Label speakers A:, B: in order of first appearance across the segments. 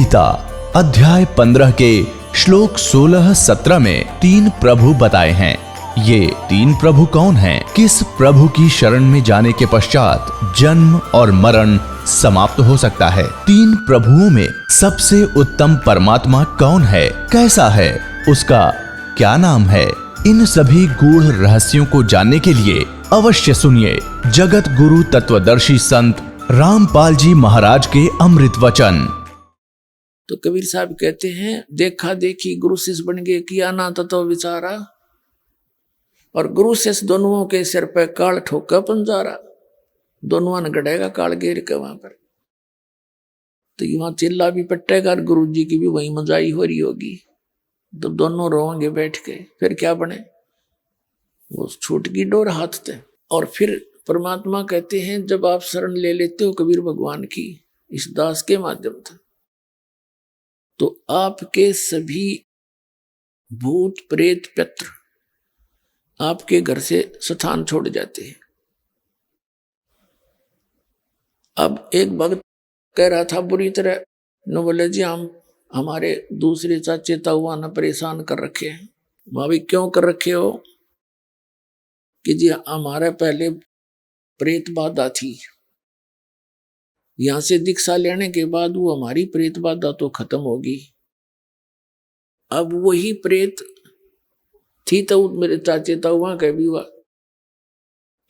A: गीता अध्याय 15 के श्लोक 16-17 में 3 प्रभु बताए हैं। ये 3 प्रभु कौन हैं? किस प्रभु की शरण में जाने के पश्चात जन्म और मरण समाप्त हो सकता है? 3 प्रभुओं में सबसे उत्तम परमात्मा कौन है? कैसा है? उसका क्या नाम है? इन सभी गूढ़ रहस्यों को जानने के लिए अवश्य सुनिए जगत गुरु तत्वदर्शी संत रामपाल जी महाराज के अमृत वचन।
B: तो कबीर साहब कहते हैं, देखा देखी गुरु शिष्य बन गए, किया ना तत्व विचारा, और गुरु शिष्य दोनों के सिर पे काल ठोका पंजारा। दोनों ने गढ़ेगा काल घेर के वहां पर, तो वहां चिल्ला भी पट्टेगा और गुरु जी की भी वही मजाई हो रही होगी। तो दोनों रोएंगे बैठ के, फिर क्या बने? वो छूट की डोर हाथ थे। और फिर परमात्मा कहते हैं, जब आप शरण ले लेते हो कबीर भगवान की इस दास के माध्यम से, तो आपके सभी भूत प्रेत पितृ आपके घर से स्थान छोड़ जाते हैं। अब एक भक्त कह रहा था बुरी तरह, न बोले जी हम हमारे दूसरे चाचे ताऊआ ने परेशान कर रखे हैं। भाभी क्यों कर रखे हो? कि जी हमारे पहले प्रेत बाधा थी, यहां से दीक्षा लेने के बाद वो हमारी प्रेत बाधा तो खत्म होगी। अब वही प्रेत थी तो मेरे चाचे ताऊआ के भी हुआ,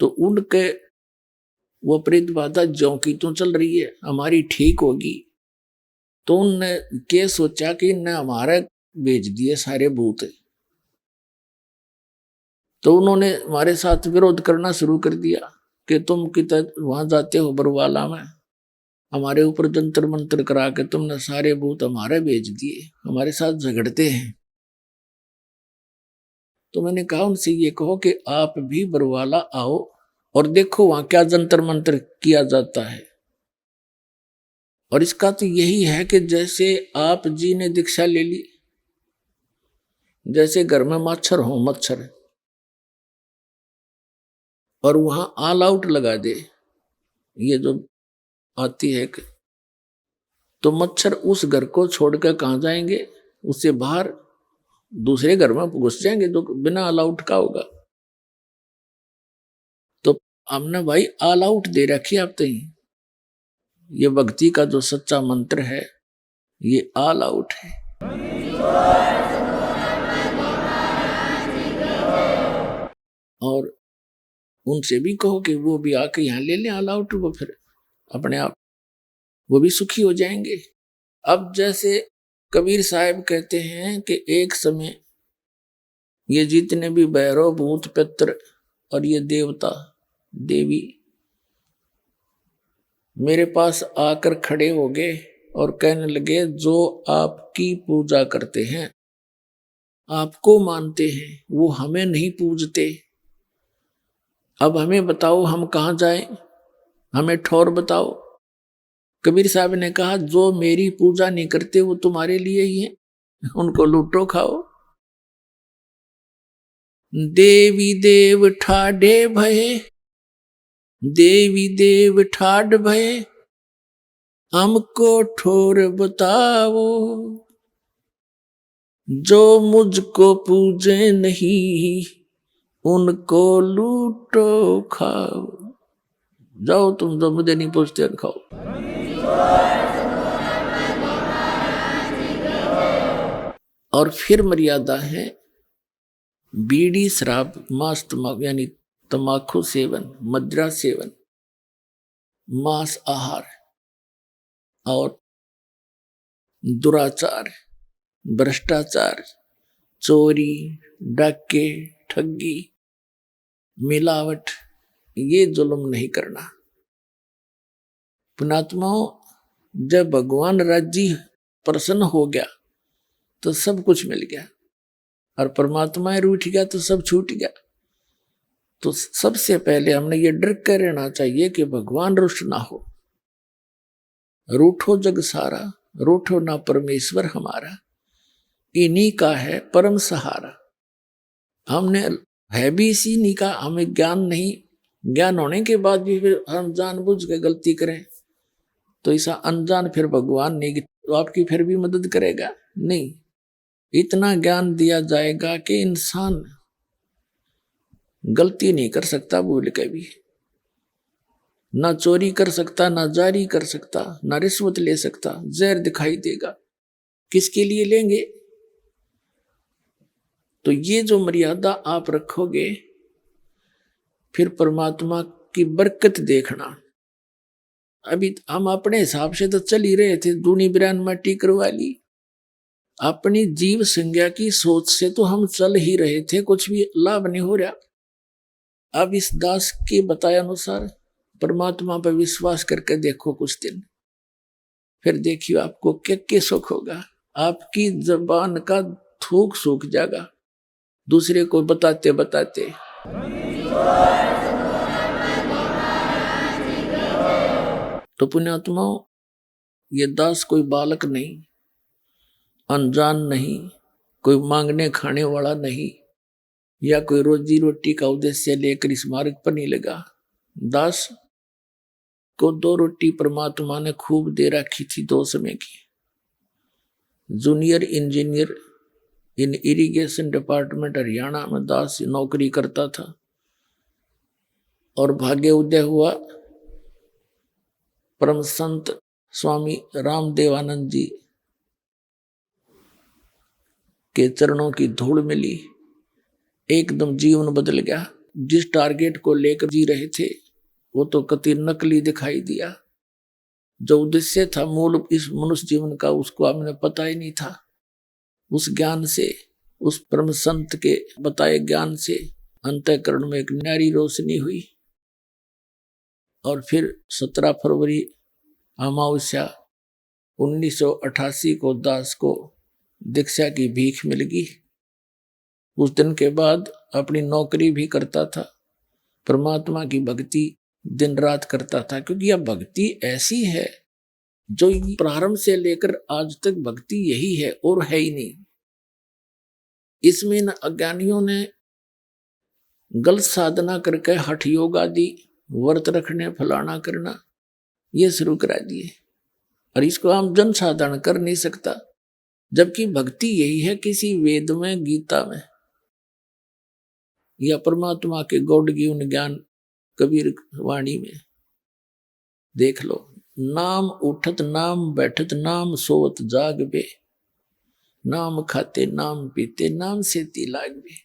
B: तो उनके वो प्रेत बाधा ज्यों की तो चल रही है, हमारी ठीक होगी। तो उनने क्या सोचा कि इनने हमारे भेज दिए सारे भूत, तो उन्होंने हमारे साथ विरोध करना शुरू कर दिया कि तुम कितना वहां जाते हो बरवाला में, हमारे ऊपर जंतर मंत्र करा के तुमने सारे भूत हमारे भेज दिए, हमारे साथ झगड़ते हैं। तो मैंने कहा उनसे ये कहो कि आप भी बरवाला आओ और देखो वहां क्या जंतर मंत्र किया जाता है। और इसका तो यही है कि जैसे आप जी ने दीक्षा ले ली, जैसे घर में मच्छर हो मच्छर, और वहां ऑल आउट लगा दे, ये जो आती है, तो मच्छर उस घर को छोड़कर कहां जाएंगे? उससे बाहर दूसरे घर में घुस जाएंगे जो बिना ऑल आउट का होगा। तो हमने भाई ऑल आउट दे रखी आप तो ही। ये भक्ति का जो सच्चा मंत्र है ये ऑल आउट है। और उनसे भी कहो कि वो भी आके यहाँ ले लें ऑल आउट, वो फिर अपने आप वो भी सुखी हो जाएंगे। अब जैसे कबीर साहब कहते हैं कि एक समय ये जितने भी भैरव भूत पित्र और ये देवता देवी मेरे पास आकर खड़े हो गए और कहने लगे, जो आपकी पूजा करते हैं, आपको मानते हैं, वो हमें नहीं पूजते। अब हमें बताओ हम कहाँ जाएं? हमें ठौर बताओ। कबीर साहब ने कहा, जो मेरी पूजा नहीं करते वो तुम्हारे लिए ही है, उनको लूटो खाओ। देवी देव ठाडे भये, देवी देव ठाड भये, हमको ठोर बताओ, जो मुझको पूजे नहीं उनको लूटो खाओ। जाओ तुम जो मुझे नहीं पूछते खाओ। और फिर मर्यादा है बीड़ी शराब मांस यानी तंबाकू सेवन, मदिरा सेवन, मांस आहार और दुराचार, भ्रष्टाचार, चोरी, डाके, ठगी, मिलावट, ये जुल्म नहीं करना। पुणात्माओं, जब भगवान राज्य प्रसन्न हो गया तो सब कुछ मिल गया, और परमात्मा रूठ गया तो सब छूट गया। तो सबसे पहले हमने ये डर कर रहना चाहिए कि भगवान रुष्ट ना हो। रूठो जग सारा, रूठो ना परमेश्वर हमारा, इन्हीं का है परम सहारा। हमने है भी इसी नहीं का, हमें ज्ञान नहीं, ज्ञान होने के बाद भी फिर हम जानबूझ के गलती करें तो ऐसा अनजान फिर भगवान नहीं तो आपकी फिर भी मदद करेगा? नहीं। इतना ज्ञान दिया जाएगा कि इंसान गलती नहीं कर सकता भूल के भी, ना चोरी कर सकता, ना जारी कर सकता, ना रिश्वत ले सकता। जहर दिखाई देगा, किसके लिए लेंगे? तो ये जो मर्यादा आप रखोगे, फिर परमात्मा की बरकत देखना। अभी हम अपने हिसाब से तो चल ही रहे थे, दूनी बिरान मट्टी करवा ली। अपनी जीव संज्ञा की सोच से तो हम चल ही रहे थे, कुछ भी लाभ नहीं हो रहा। अब इस दास के बताए अनुसार परमात्मा पर विश्वास करके देखो कुछ दिन, फिर देखियो आपको क्या सुख होगा। आपकी जबान का थूक सूख जाएगा दूसरे को बताते बताते। तो पुण्यात्माओं, ये दास कोई बालक नहीं, अनजान नहीं, कोई मांगने खाने वाला नहीं, या कोई रोजी रोटी का उद्देश्य लेकर इस मार्ग पर नहीं लगा। दास को 2 रोटी परमात्मा ने खूब दे रखी थी 2 समय की। जूनियर इंजीनियर इन इरिगेशन डिपार्टमेंट हरियाणा में दास नौकरी करता था, और भाग्य उदय हुआ परम संत स्वामी रामदेवानंद जी के चरणों की धूल मिली, एकदम जीवन बदल गया। जिस टारगेट को लेकर जी रहे थे वो तो कति नकली दिखाई दिया। जो उद्देश्य था मूल इस मनुष्य जीवन का, उसको आपने पता ही नहीं था। उस ज्ञान से, उस परम संत के बताए ज्ञान से अंतःकरण में एक न्यारी रोशनी हुई। और फिर 17 फरवरी अमावस्या 1988 को दास को दीक्षा की भीख मिल गई। उस दिन के बाद अपनी नौकरी भी करता था, परमात्मा की भक्ति दिन रात करता था, क्योंकि यह भक्ति ऐसी है जो प्रारंभ से लेकर आज तक भक्ति यही है और है ही नहीं। इसमें न अज्ञानियों ने गलत साधना करके हठ योग आदि व्रत रखने फलाना करना ये शुरू करा दिए, और इसको हम जन साधारण कर नहीं सकता। जबकि भक्ति यही है, किसी वेद में, गीता में, या परमात्मा के गौड़ जीवन ज्ञान कबीर वाणी में देख लो। नाम उठत नाम बैठत नाम सोवत जाग बे, नाम खाते नाम पीते नाम से लाग बे।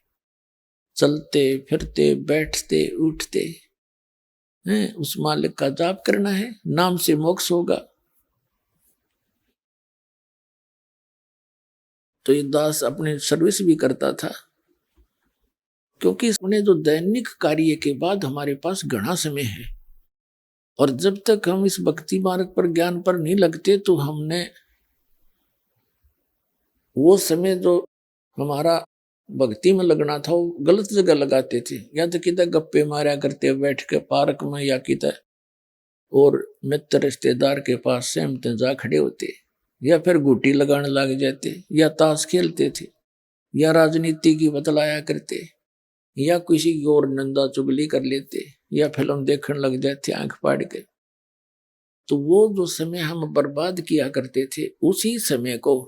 B: चलते फिरते बैठते उठते हैं, उस मालिक का जाप करना है, नाम से मोक्ष होगा। तो ये दास अपने सर्विस भी करता था, क्योंकि इसने जो दैनिक कार्य के बाद हमारे पास घना समय है, और जब तक हम इस भक्ति मार्ग पर ज्ञान पर नहीं लगते तो हमने वो समय जो हमारा भक्ति में लगना था वो गलत जगह लगाते थे। या तो किधर गप्पे मारा करते बैठ के पार्क में, या किधर और मित्र रिश्तेदार के पास सहमते जा खड़े होते, या फिर गुटी लगाने लग जाते, या ताश खेलते थे, या राजनीति की बतलाया करते, या किसी की और निंदा चुगली कर लेते, या फिल्म देखने लग जाते आंख फाड़ के। तो वो जो समय हम बर्बाद किया करते थे, उसी समय को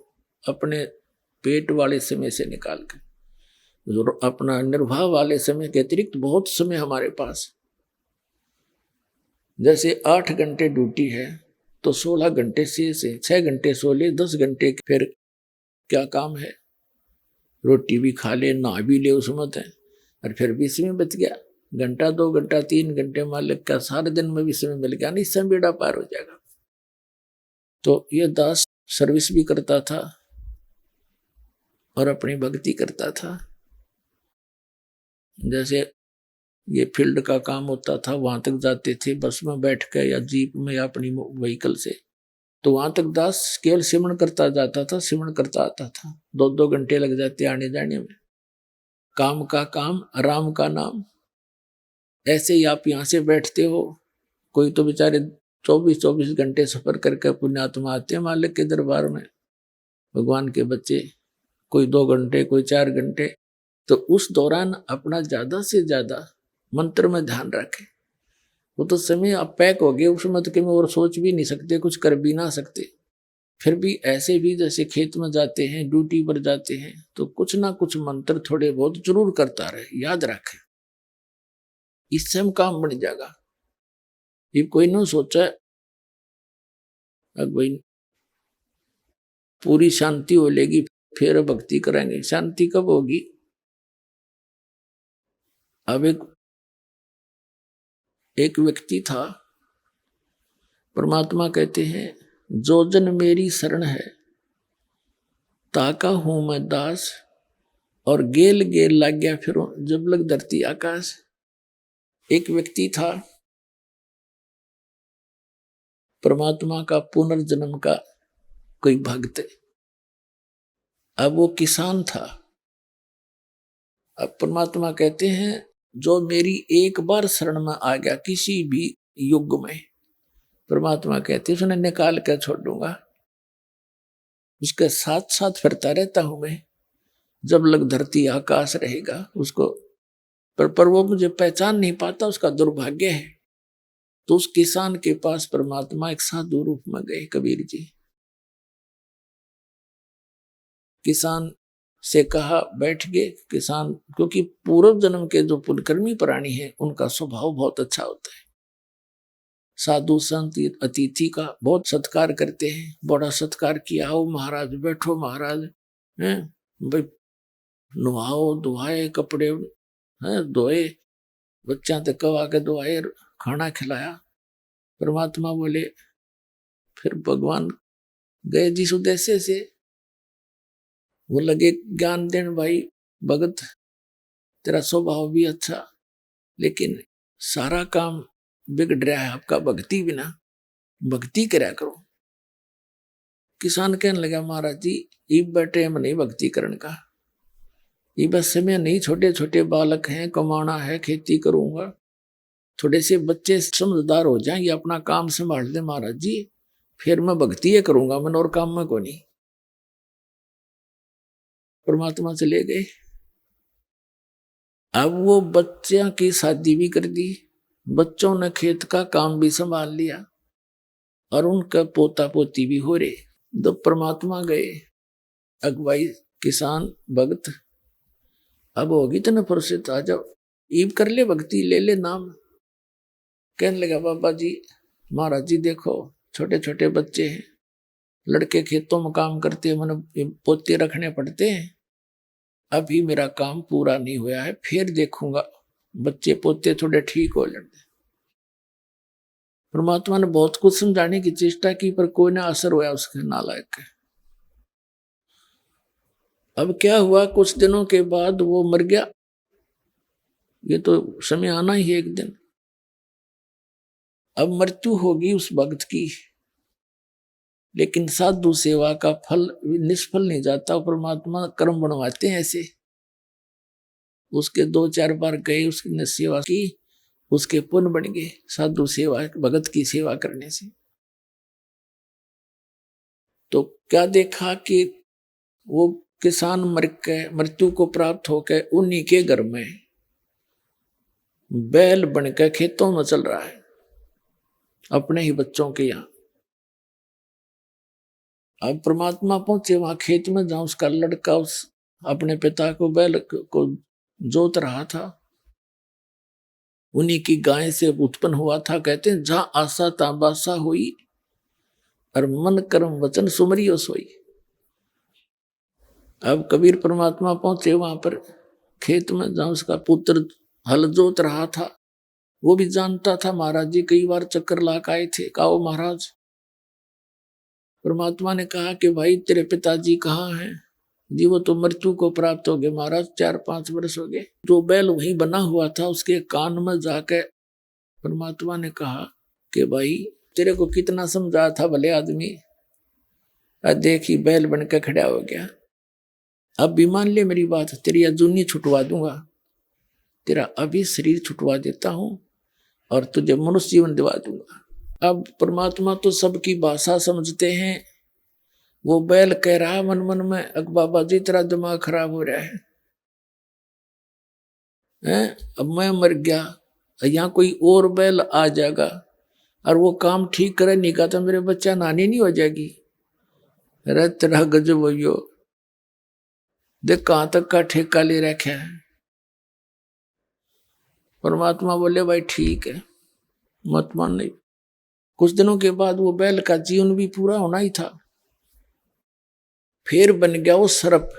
B: अपने पेट वाले समय से निकाल कर, जो अपना निर्वाह वाले समय के अतिरिक्त बहुत समय हमारे पास, जैसे 8 घंटे ड्यूटी है तो 16 घंटे से 6 घंटे सो ले, 10 घंटे फिर क्या काम है, रोटी भी खा ले, नहा भी ले उस मत है, और फिर भी समय बच गया। घंटा 2 घंटा 3 घंटे मालिक का सारे दिन में भी समय मिल गया, नहीं समय बेड़ा पार हो जाएगा। तो ये दास सर्विस भी करता था और अपनी भक्ति करता था। जैसे ये फील्ड का काम होता था, वहां तक जाते थे बस में बैठ के या जीप में या अपनी व्हीकल से, तो वहां तक दास केवल सिमरन करता जाता था, सिमरन करता आता था। 2-2 घंटे लग जाते आने जाने में। काम का काम, राम का नाम। ऐसे ही आप यहाँ से बैठते हो, कोई तो बेचारे 24-24 घंटे सफर करके पुण्यात्मा आते हैं मालिक के दरबार में, भगवान के बच्चे, कोई 2 घंटे, कोई 4 घंटे। तो उस दौरान अपना ज्यादा से ज्यादा मंत्र में ध्यान रखें। वो तो समय आप पैक हो गए, उस मत के में और सोच भी नहीं सकते, कुछ कर भी ना सकते। फिर भी ऐसे भी जैसे खेत में जाते हैं, ड्यूटी पर जाते हैं, तो कुछ ना कुछ मंत्र थोड़े बहुत जरूर करता रहे, याद रखे, इससे हम काम बन जाएगा। ये कोई ना सोचा भाई पूरी शांति हो लेगी फिर भक्ति करेंगे, शांति कब होगी? अब एक व्यक्ति था, परमात्मा कहते हैं जो जन मेरी शरण है ताका हूं मैं दास, और गेल गेल लग गया फिर जब लग धरती आकाश। एक व्यक्ति था परमात्मा का पुनर्जन्म का कोई भक्त, अब वो किसान था। अब परमात्मा कहते हैं जो मेरी एक बार शरण में आ गया किसी भी युग में, परमात्मा कहते हैं उसने निकाल कर छोड़ दूंगा, उसके साथ साथ फिरता रहता हूं मैं जब लग धरती आकाश रहेगा उसको। पर वो मुझे पहचान नहीं पाता, उसका दुर्भाग्य है। तो उस किसान के पास परमात्मा एक साधु रूप में गए कबीर जी। किसान से कहा, बैठ गए किसान, क्योंकि पूर्व जन्म के जो पुण्यकर्मी प्राणी हैं उनका स्वभाव बहुत अच्छा होता है। साधु संत अतिथि का बहुत सत्कार करते हैं, बड़ा सत्कार किया, आओ महाराज बैठो महाराज, हैं भाई नुहाओ दुहाए, कपड़े हैं धोए, बच्चा तक कवा के दुआए, खाना खिलाया। परमात्मा बोले फिर भगवान गए जिस उद्देश्य से, वो लगे ज्ञान देन, भाई भगत तेरा स्वभाव भी अच्छा, लेकिन सारा काम बिगड़ रहा है आपका भक्ति बिना, भक्ति करा करो। किसान कहने लगा महाराज जी ये बैठे हम नहीं भक्ति करने का, ये बस समय नहीं, छोटे छोटे बालक हैं, कमाना है, खेती करूंगा, थोड़े से बच्चे समझदार हो जाएं, ये अपना काम संभाल दे महाराज जी, फिर मैं भक्ति ये करूंगा, मैं और काम में को नहीं। परमात्मा चले गए। अब वो बच्चियों की शादी भी कर दी, बच्चों ने खेत का काम भी संभाल लिया, और उनका पोता पोती भी हो रहे। जब परमात्मा गए, अगवाई किसान भक्त, अब होगी तो न फुर्सत, आ जाओ ईब कर ले भक्ति, ले ले नाम। कहने लगा बाबा जी महाराज जी देखो छोटे छोटे बच्चे हैं, लड़के खेतों में काम करते हैं, मैंने पोते रखने पड़ते हैं, अभी मेरा काम पूरा नहीं हुआ है, फिर देखूंगा बच्चे पोते थोड़े ठीक हो जाते। परमात्मा ने बहुत कुछ समझाने की चेष्टा की, पर कोई ना असर हुआ उसके नालायक के। अब क्या हुआ, कुछ दिनों के बाद वो मर गया, ये तो समय आना ही है एक दिन। अब मृत्यु होगी उस भक्त की, लेकिन साधु सेवा का फल निष्फल नहीं जाता, परमात्मा कर्म बनवाते हैं ऐसे। उसके 2-4 बार गए, उसकी सेवा की, उसके पुण्य बन गए साधु सेवा, भगत की सेवा करने से। तो क्या देखा कि वो किसान मर के मृत्यु को प्राप्त होकर उन्हीं के घर में बैल बनकर खेतों में चल रहा है, अपने ही बच्चों के यहाँ। अब परमात्मा पहुंचे वहां खेत में, जहां उसका लड़का उस अपने पिता को बैल को जोत रहा था, उन्हीं की गाय से उत्पन्न हुआ था। कहते हैं जहां आशा ताबासा हुई, और मन कर्म वचन सुमरियो सोई। अब कबीर परमात्मा पहुंचे वहां पर खेत में, जहां उसका पुत्र हल जोत रहा था। वो भी जानता था महाराज जी कई बार चक्कर लाक आए थे, कहो महाराज। परमात्मा ने कहा कि भाई तेरे पिताजी कहाँ हैं? जी वो तो मृत्यु को प्राप्त हो गए महाराज, 4-5 वर्ष हो गए। जो बैल वहीं बना हुआ था उसके कान में जाके परमात्मा ने कहा कि भाई तेरे को कितना समझाया था भले आदमी, देखी बैल बनकर खड़ा हो गया। अब भी मान ले मेरी बात, तेरी अजूनी छुटवा दूंगा, तेरा अभी शरीर छुटवा देता हूं और तुझे मनुष्य जीवन दिवा दूंगा। अब परमात्मा तो सबकी भाषा समझते हैं। वो बैल कह रहा मन मन में, अग बाबा जी तेरा दिमाग खराब हो रहा है, अब मैं मर गया, यहाँ कोई और बैल आ जाएगा और वो काम ठीक करे नहीं का तो मेरे बच्चा नानी नहीं हो जाएगी, अरे तेरा गजब हो, देख कहां तक का ठेका ले रखा है। परमात्मा बोले भाई ठीक है, मत मान। नहीं, कुछ दिनों के बाद वो बैल का जीवन भी पूरा होना ही था। फिर बन गया वो सर्प।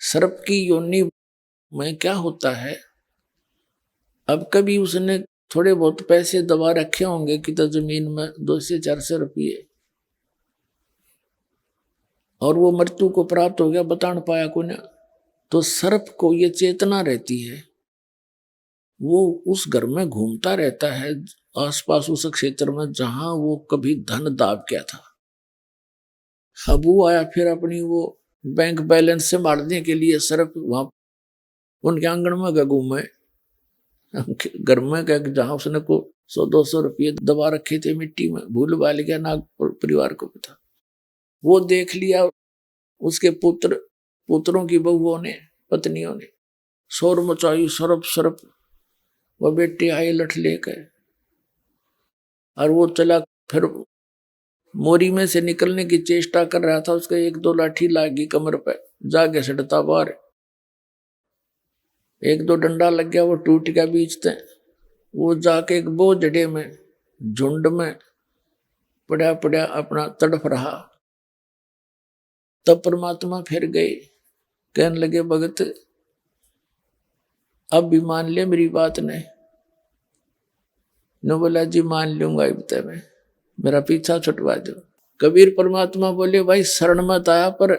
B: सर्प की योनि में क्या होता है, अब कभी उसने थोड़े बहुत पैसे दबा रखे होंगे कि तो जमीन में 2 से 400 रुपये, और वो मृत्यु को प्राप्त हो गया, बता न पाया को ना। तो सर्प को ये चेतना रहती है, वो उस घर में घूमता रहता है आसपास उस क्षेत्र में जहां वो कभी धन दाब गया था। अब वो आया फिर अपनी वो बैंक बैलेंस से मारने के लिए सर्प वहां उनके आंगन में घूमे, घर में गया जहां उसने को 100-200 रुपये दबा रखे थे मिट्टी में, भूल भाल गया, नाग परिवार को पता। वो देख लिया, उसके पुत्रों की बहुओं ने, पत्नियों ने शोर मचाई, सरप सरप। वह बेटे आए लठ लेकर, और वो चला फिर मोरी में से निकलने की चेष्टा कर रहा था। उसका 1-2 लाठी लागी कमर पे, जाके सटता बाहर। 1-2 डंडा लग गया, वो टूट गया बीच से। वो जाके एक बोझड़े में झुंड में पड़ा पड़ा अपना तड़फ रहा। तब परमात्मा फिर गए, कहने लगे भगत अब भी मान ले मेरी बात ने। न बोला जी मान लूंगा, इब्ते में मेरा पीछा छुटवा दो। कबीर परमात्मा बोले भाई शरण मत आया, पर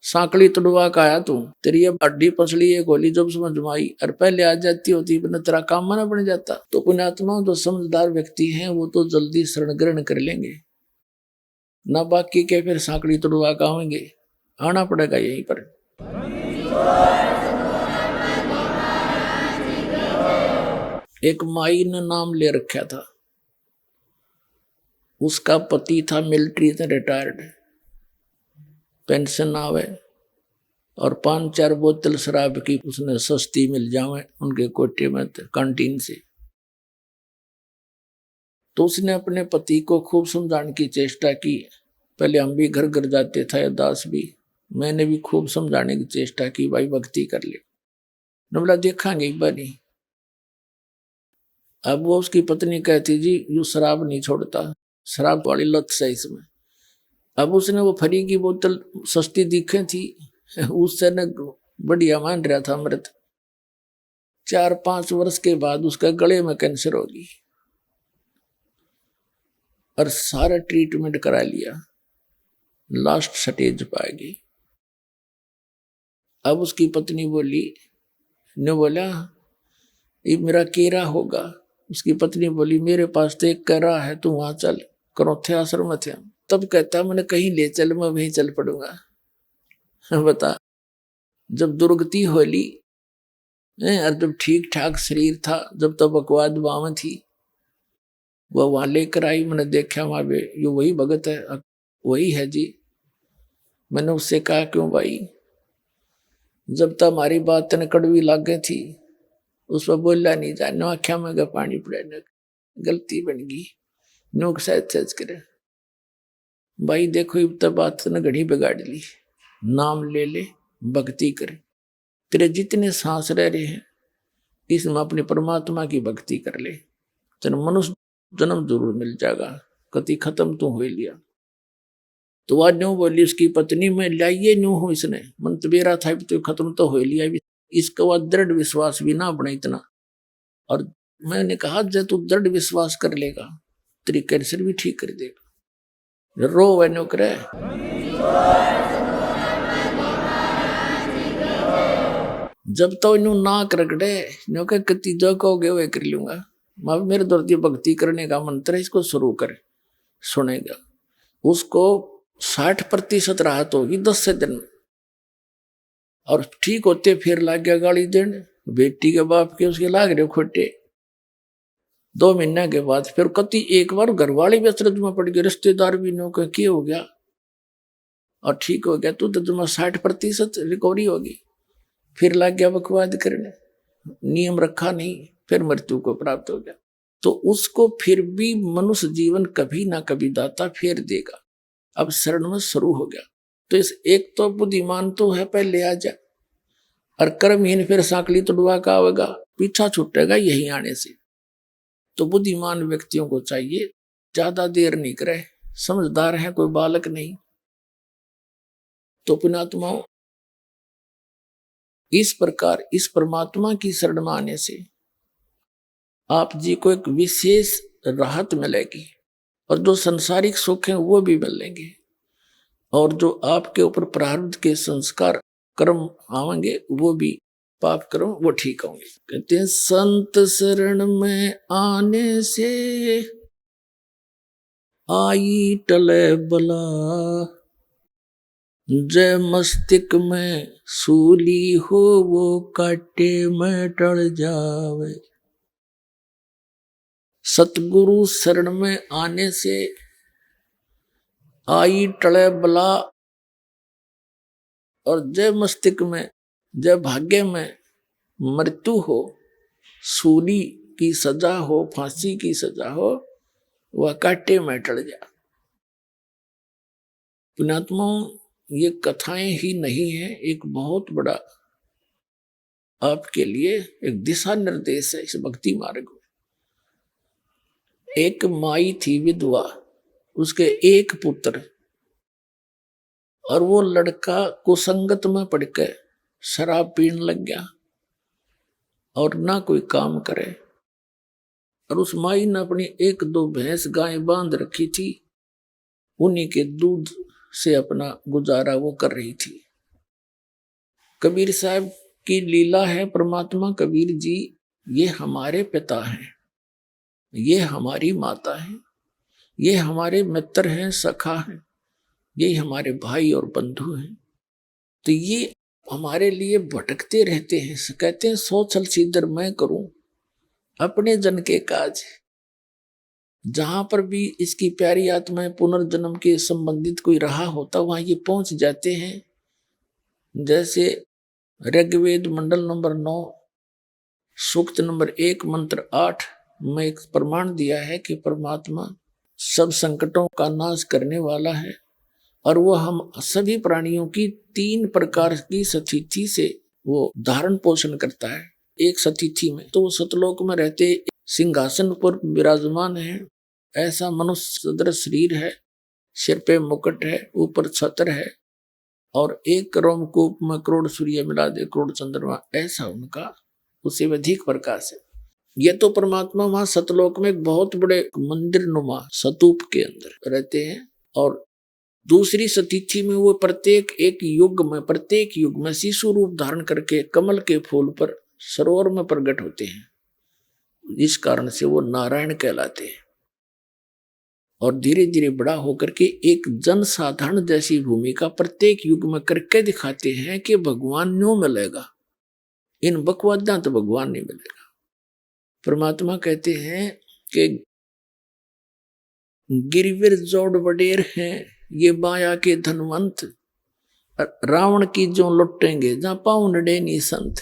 B: सांकली तुड़वा का आया तू। तेरी अब हड्डी पसली एक गोली जब समझ में आई, और पहले आ जाती होती न तेरा काम ना बन जाता। तो पुण्यात्मा जो समझदार व्यक्ति हैं वो तो जल्दी शरण ग्रहण कर लेंगे, ना बाकी के फिर सांकली तुड़वा का आएंगे। आना पड़ेगा यहीं पर। एक माई ने नाम ले रखा था, उसका पति था मिलिट्री से रिटायर्ड, पेंशन आवे, और 5-4 बोतल शराब की उसने सस्ती मिल जावे उनके कोटे में कैंटीन से। तो उसने अपने पति को खूब समझाने की चेष्टा की। पहले हम भी घर घर जाते थे, दास भी, मैंने भी खूब समझाने की चेष्टा की, भाई भक्ति कर ले। बोला देखांगे एक बार नहीं। अब वो उसकी पत्नी कहती जी यू शराब नहीं छोड़ता, शराब वाली लत से इसमें। अब उसने वो फरी की बोतल सस्ती दिखे थी, उससे न बढ़िया मान रहा था अमृत। 4-5 वर्ष के बाद उसका गले में कैंसर हो गई, और सारा ट्रीटमेंट करा लिया, लास्ट स्टेज पे आ गई। अब उसकी पत्नी बोली, ने बोला ये मेरा केरा होगा। उसकी पत्नी बोली मेरे पास तो एक केरा है, तू वहां चल, करोथे आश्रम थे। तब कहता मैंने कहीं ले चल, मैं वहीं चल पड़ूंगा। बता, जब दुर्गति होली और जब ठीक ठाक शरीर था, जब तक बकवाद बाम थी, वह वहां लेकर आई। मैंने देखा वहां पे ये वही भगत है, वही है जी। मैंने उससे कहा क्यों भाई, जब तक हमारी बात न कड़वी लागे थी उस पर बोला नहीं जा, नो आख्या में पानी पड़े, गलती बन गई, नोक सहज करे। भाई देखो अब तक बात ने घड़ी बिगाड़ ली। नाम ले ले, भक्ति करे, तेरे जितने सांस रह रहे हैं इसमें अपने परमात्मा की भक्ति कर ले, तेरा मनुष्य जन्म जरूर मिल जाएगा, कति खत्म तो हो लिया। तो आज न्यू बोली उसकी पत्नी में लाइए न्यू हो, इसने मन तबेरा था तो खत्म तो हो लिया। इसका बाद दृढ़ विश्वास भी ना बना इतना। और मैंने कहा जब तू दृढ़ विश्वास कर लेगा तेरी कैंसर भी ठीक कर देगा। रो वह नो करे, जब तो इन्हू ना करकड़े नो के कति जो कहोगे वह कर लूंगा। मेरे दर्दी भक्ति करने का मंत्र है, इसको शुरू करे, सुनेगा। उसको 60% राहत होगी 10 दिन में, और ठीक होते फिर लाग गया गाली देने, बेटी के बाप के उसके लाग रहे खोटे। 2 महीने के बाद फिर कति एक बार घर वाले भी अचरज में पड़ गए, रिश्तेदार भी नो के क्या हो गया, और ठीक हो गया, तू तो जमा 60% रिकवरी होगी। फिर लाग गया बकवाद करने, नियम रखा नहीं, फिर मृत्यु को प्राप्त हो गया। तो उसको फिर भी मनुष्य जीवन कभी ना कभी दाता फेर देगा। अब शरण में शुरू हो गया। तो इस एक तो बुद्धिमान तो है पहले आ जा, और कर्महीन फिर सांकली तुड़वा का आवेगा, पीछा छूटेगा यही आने से। तो बुद्धिमान व्यक्तियों को चाहिए ज्यादा देर नहीं करे, समझदार है, कोई बालक नहीं। तो पुण्यात्माओं, इस प्रकार इस परमात्मा की शरण में आने से आप जी को एक विशेष राहत मिलेगी, और जो संसारिक सुख हैं वो भी मिलेंगे, और जो आपके ऊपर प्रारब्ध के संस्कार कर्म आवेंगे वो भी पाप कर्म वो ठीक होंगे। कहते हैं संत शरण में आने से आई टले बला, जय मस्तिष्क में सूली हो वो काटे में टल जावे। सतगुरु शरण में आने से आई टले बला, और जय मस्तिष्क में, जय भाग्य में मृत्यु हो, सूली की सजा हो, फांसी की सजा हो, वह काटे में टल जा। पुण्यात्माओं, ये कथाएं ही नहीं है, एक बहुत बड़ा आपके लिए एक दिशा निर्देश है इस भक्ति मार्ग में। एक माई थी विधवा, उसके एक पुत्र, और वो लड़का कुसंगत में पड़कर शराब पीने लग गया और ना कोई काम करे। और उस माई ने अपनी एक दो भैंस गाय बांध रखी थी, उन्हीं के दूध से अपना गुजारा वो कर रही थी। कबीर साहब की लीला है, परमात्मा कबीर जी ये हमारे पिता हैं, ये हमारी माता हैं, ये हमारे मित्र हैं, सखा हैं, ये हमारे भाई और बंधु हैं। तो ये हमारे लिए भटकते रहते हैं। कहते हैं सो चल सीधर मैं करूं अपने जन के काज। जहां पर भी इसकी प्यारी आत्माएं पुनर्जन्म के संबंधित कोई रहा होता वहां ये पहुंच जाते हैं। जैसे ऋग्वेद मंडल नंबर 9 सूक्त नंबर 1 मंत्र 8 में एक प्रमाण दिया है कि परमात्मा सब संकटों का नाश करने वाला है, और वो हम सभी प्राणियों की 3 प्रकार की सतिथि से वो धारण पोषण करता है। एक सतिथि में तो वो सतलोक में रहते सिंहासन पर विराजमान है, ऐसा मनुष्य सदृश शरीर है, सिर पे मुकुट है, ऊपर छत्र है, और एक रोमकूप में करोड़ सूर्य मिला दे करोड़ चंद्रमा, ऐसा उनका उसे अधिक प्रकाश है। ये तो परमात्मा वहां सतलोक में एक बहुत बड़े मंदिर नुमा सतूप के अंदर रहते हैं, और दूसरी सतिथि में वो प्रत्येक युग में शिशु रूप धारण करके कमल के फूल पर सरोवर में प्रकट होते हैं। इस कारण से वो नारायण कहलाते हैं, और धीरे धीरे बड़ा होकर के एक जन साधारण जैसी भूमिका प्रत्येक युग में करके दिखाते हैं कि भगवान न्यों मिलेगा, इन बकवादा तो भगवान नहीं मिलेगा। परमात्मा कहते हैं कि गिरवीर जोड़ बडेर हैं ये माया के धनवंत, रावण की जो लुटेंगे जहां पाँव नडे नहीं संत।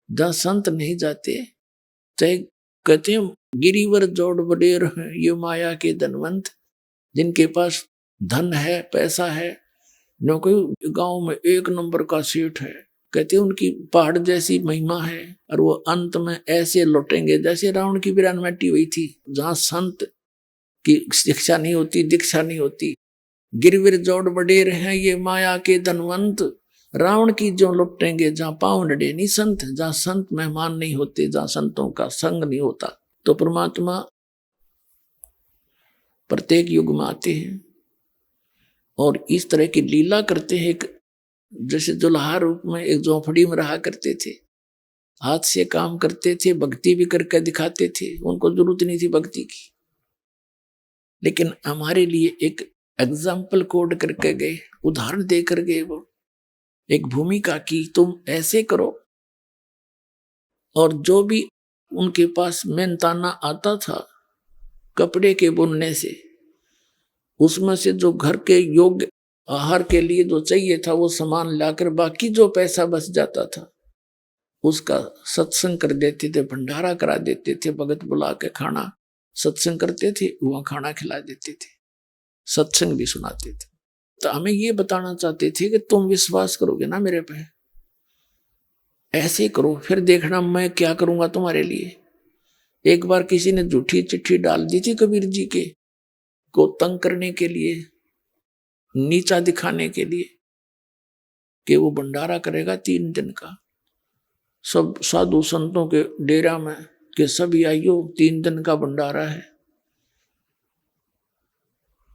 B: जहां संत नहीं जाते, चाहे कहते हैं गिरिवर जोड़ बडेर हैं ये माया के धनवंत, जिनके पास धन है, पैसा है, न कोई गांव में एक नंबर का सेठ है, कहते हैं उनकी पहाड़ जैसी महिमा है, और वो अंत में ऐसे लौटेंगे जैसे रावण की वीरानमेटी हुई थी, जहां संत की शिक्षा नहीं होती, दीक्षा नहीं होती। गिरवीर जोड़ बडेर हैं ये माया के धनवंत, रावण की जो लुटेंगे जहां पाँव नडे नहीं संत, जहां संत मेहमान नहीं होते, जहां संतों का संग नहीं होता। तो परमात्मा प्रत्येक युग में आते हैं और इस तरह की लीला करते हैं। जैसे दुल्हा रूप में एक झोंपड़ी में रहा करते थे, हाथ से काम करते थे, भक्ति भी करके दिखाते थे, उनको जरूरत नहीं थी भक्ति की, लेकिन हमारे लिए एक एग्जाम्पल कोड करके गए, उदाहरण देकर गए, वो एक भूमिका की तुम ऐसे करो। और जो भी उनके पास मेहनताना आता था कपड़े के बुनने से, उसमें से जो घर के योग्य आहार के लिए जो चाहिए था वो सामान लाकर बाकी जो पैसा बच जाता था उसका सत्संग कर देते थे, भंडारा करा देते थे, भगत बुला के खाना सत्संग करते थे, वहां खाना खिला देते थे। सत्संग भी सुनाते थे। तो हमें ये बताना चाहते थे कि तुम विश्वास करोगे ना मेरे पे, ऐसे करो फिर देखना मैं क्या करूंगा तुम्हारे लिए। एक बार किसी ने झूठी चिट्ठी डाल दी थी कबीर जी के को तंग करने के लिए, नीचा दिखाने के लिए, कि वो भंडारा करेगा 3 दिन का। सब साधु संतों के डेरा में कि सभी आइयो 3 दिन का भंडारा है,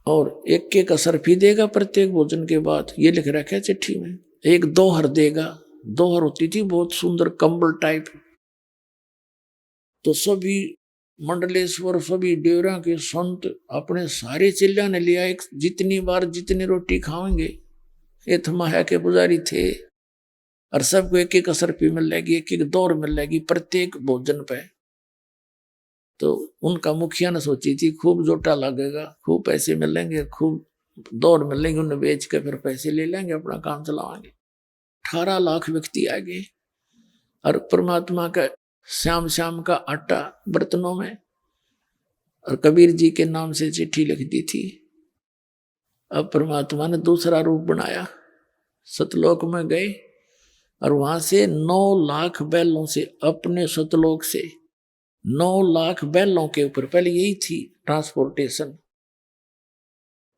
B: और एक असर भी देगा प्रत्येक भोजन के बाद। ये लिख रखा है चिट्ठी में। एक दोहर देगा, दोहर होती थी बहुत सुंदर कंबल टाइप। तो सभी मंडलेश्वर, सभी डेरा के संत अपने सारे चिल्ला ने लिया, एक जितनी बार जितनी रोटी खाएंगे, ये थमाया के पुजारी थे, और सबको एक असर भी मिल जाएगी, एक दौर मिल जाएगी प्रत्येक भोजन पे। तो उनका मुखिया ने सोची थी खूब जोटा लगेगा, खूब पैसे मिलेंगे, खूब दौड़ मिलेंगे, उन्हें बेच के फिर पैसे ले लेंगे, अपना काम चलाएंगे। 18 लाख व्यक्ति आ गए, और परमात्मा का श्याम श्याम का आटा बर्तनों में, और कबीर जी के नाम से चिट्ठी लिख दी थी। अब परमात्मा ने दूसरा रूप बनाया, सतलोक में गए, और वहां से 9 लाख बैलों से, अपने सतलोक से 9 लाख बैलों के ऊपर, पहले यही थी ट्रांसपोर्टेशन,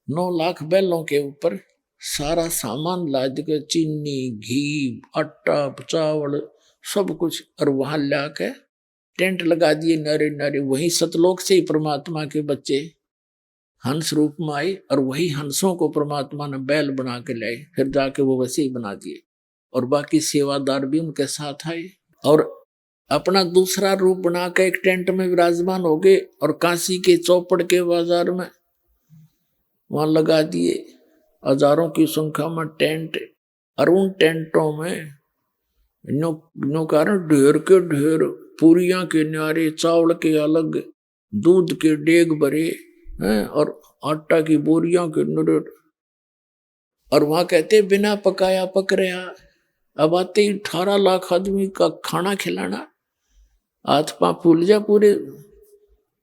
B: 9 लाख बैलों के ऊपर सारा सामान लाद के, चीनी, घी, आटा, चावल, सब कुछ, और वहां ला के टेंट लगा दिए नारे नारे। वही सतलोक से ही परमात्मा के बच्चे हंस रूप में आए, और वही हंसों को परमात्मा ने बैल बना के लाए, फिर जाके वो वैसे ही बना दिए, और बाकी सेवादार भी उनके साथ आए, और अपना दूसरा रूप बना के एक टेंट में विराजमान हो गए, और काशी के चौपड़ के बाजार में वहां लगा दिए हजारों की संख्या में टेंट, और उन टेंटों में नो कारण ढेर के ढेर पूरियां के न्यारे, चावल के अलग, दूध के डेग भरे हैं, और आटा की बोरियां के नरेट। और वहां कहते बिना पकाया पक रहा। अब आते ही 18 लाख आदमी का खाना खिलाना, हाथ पांव फूल जा पूरे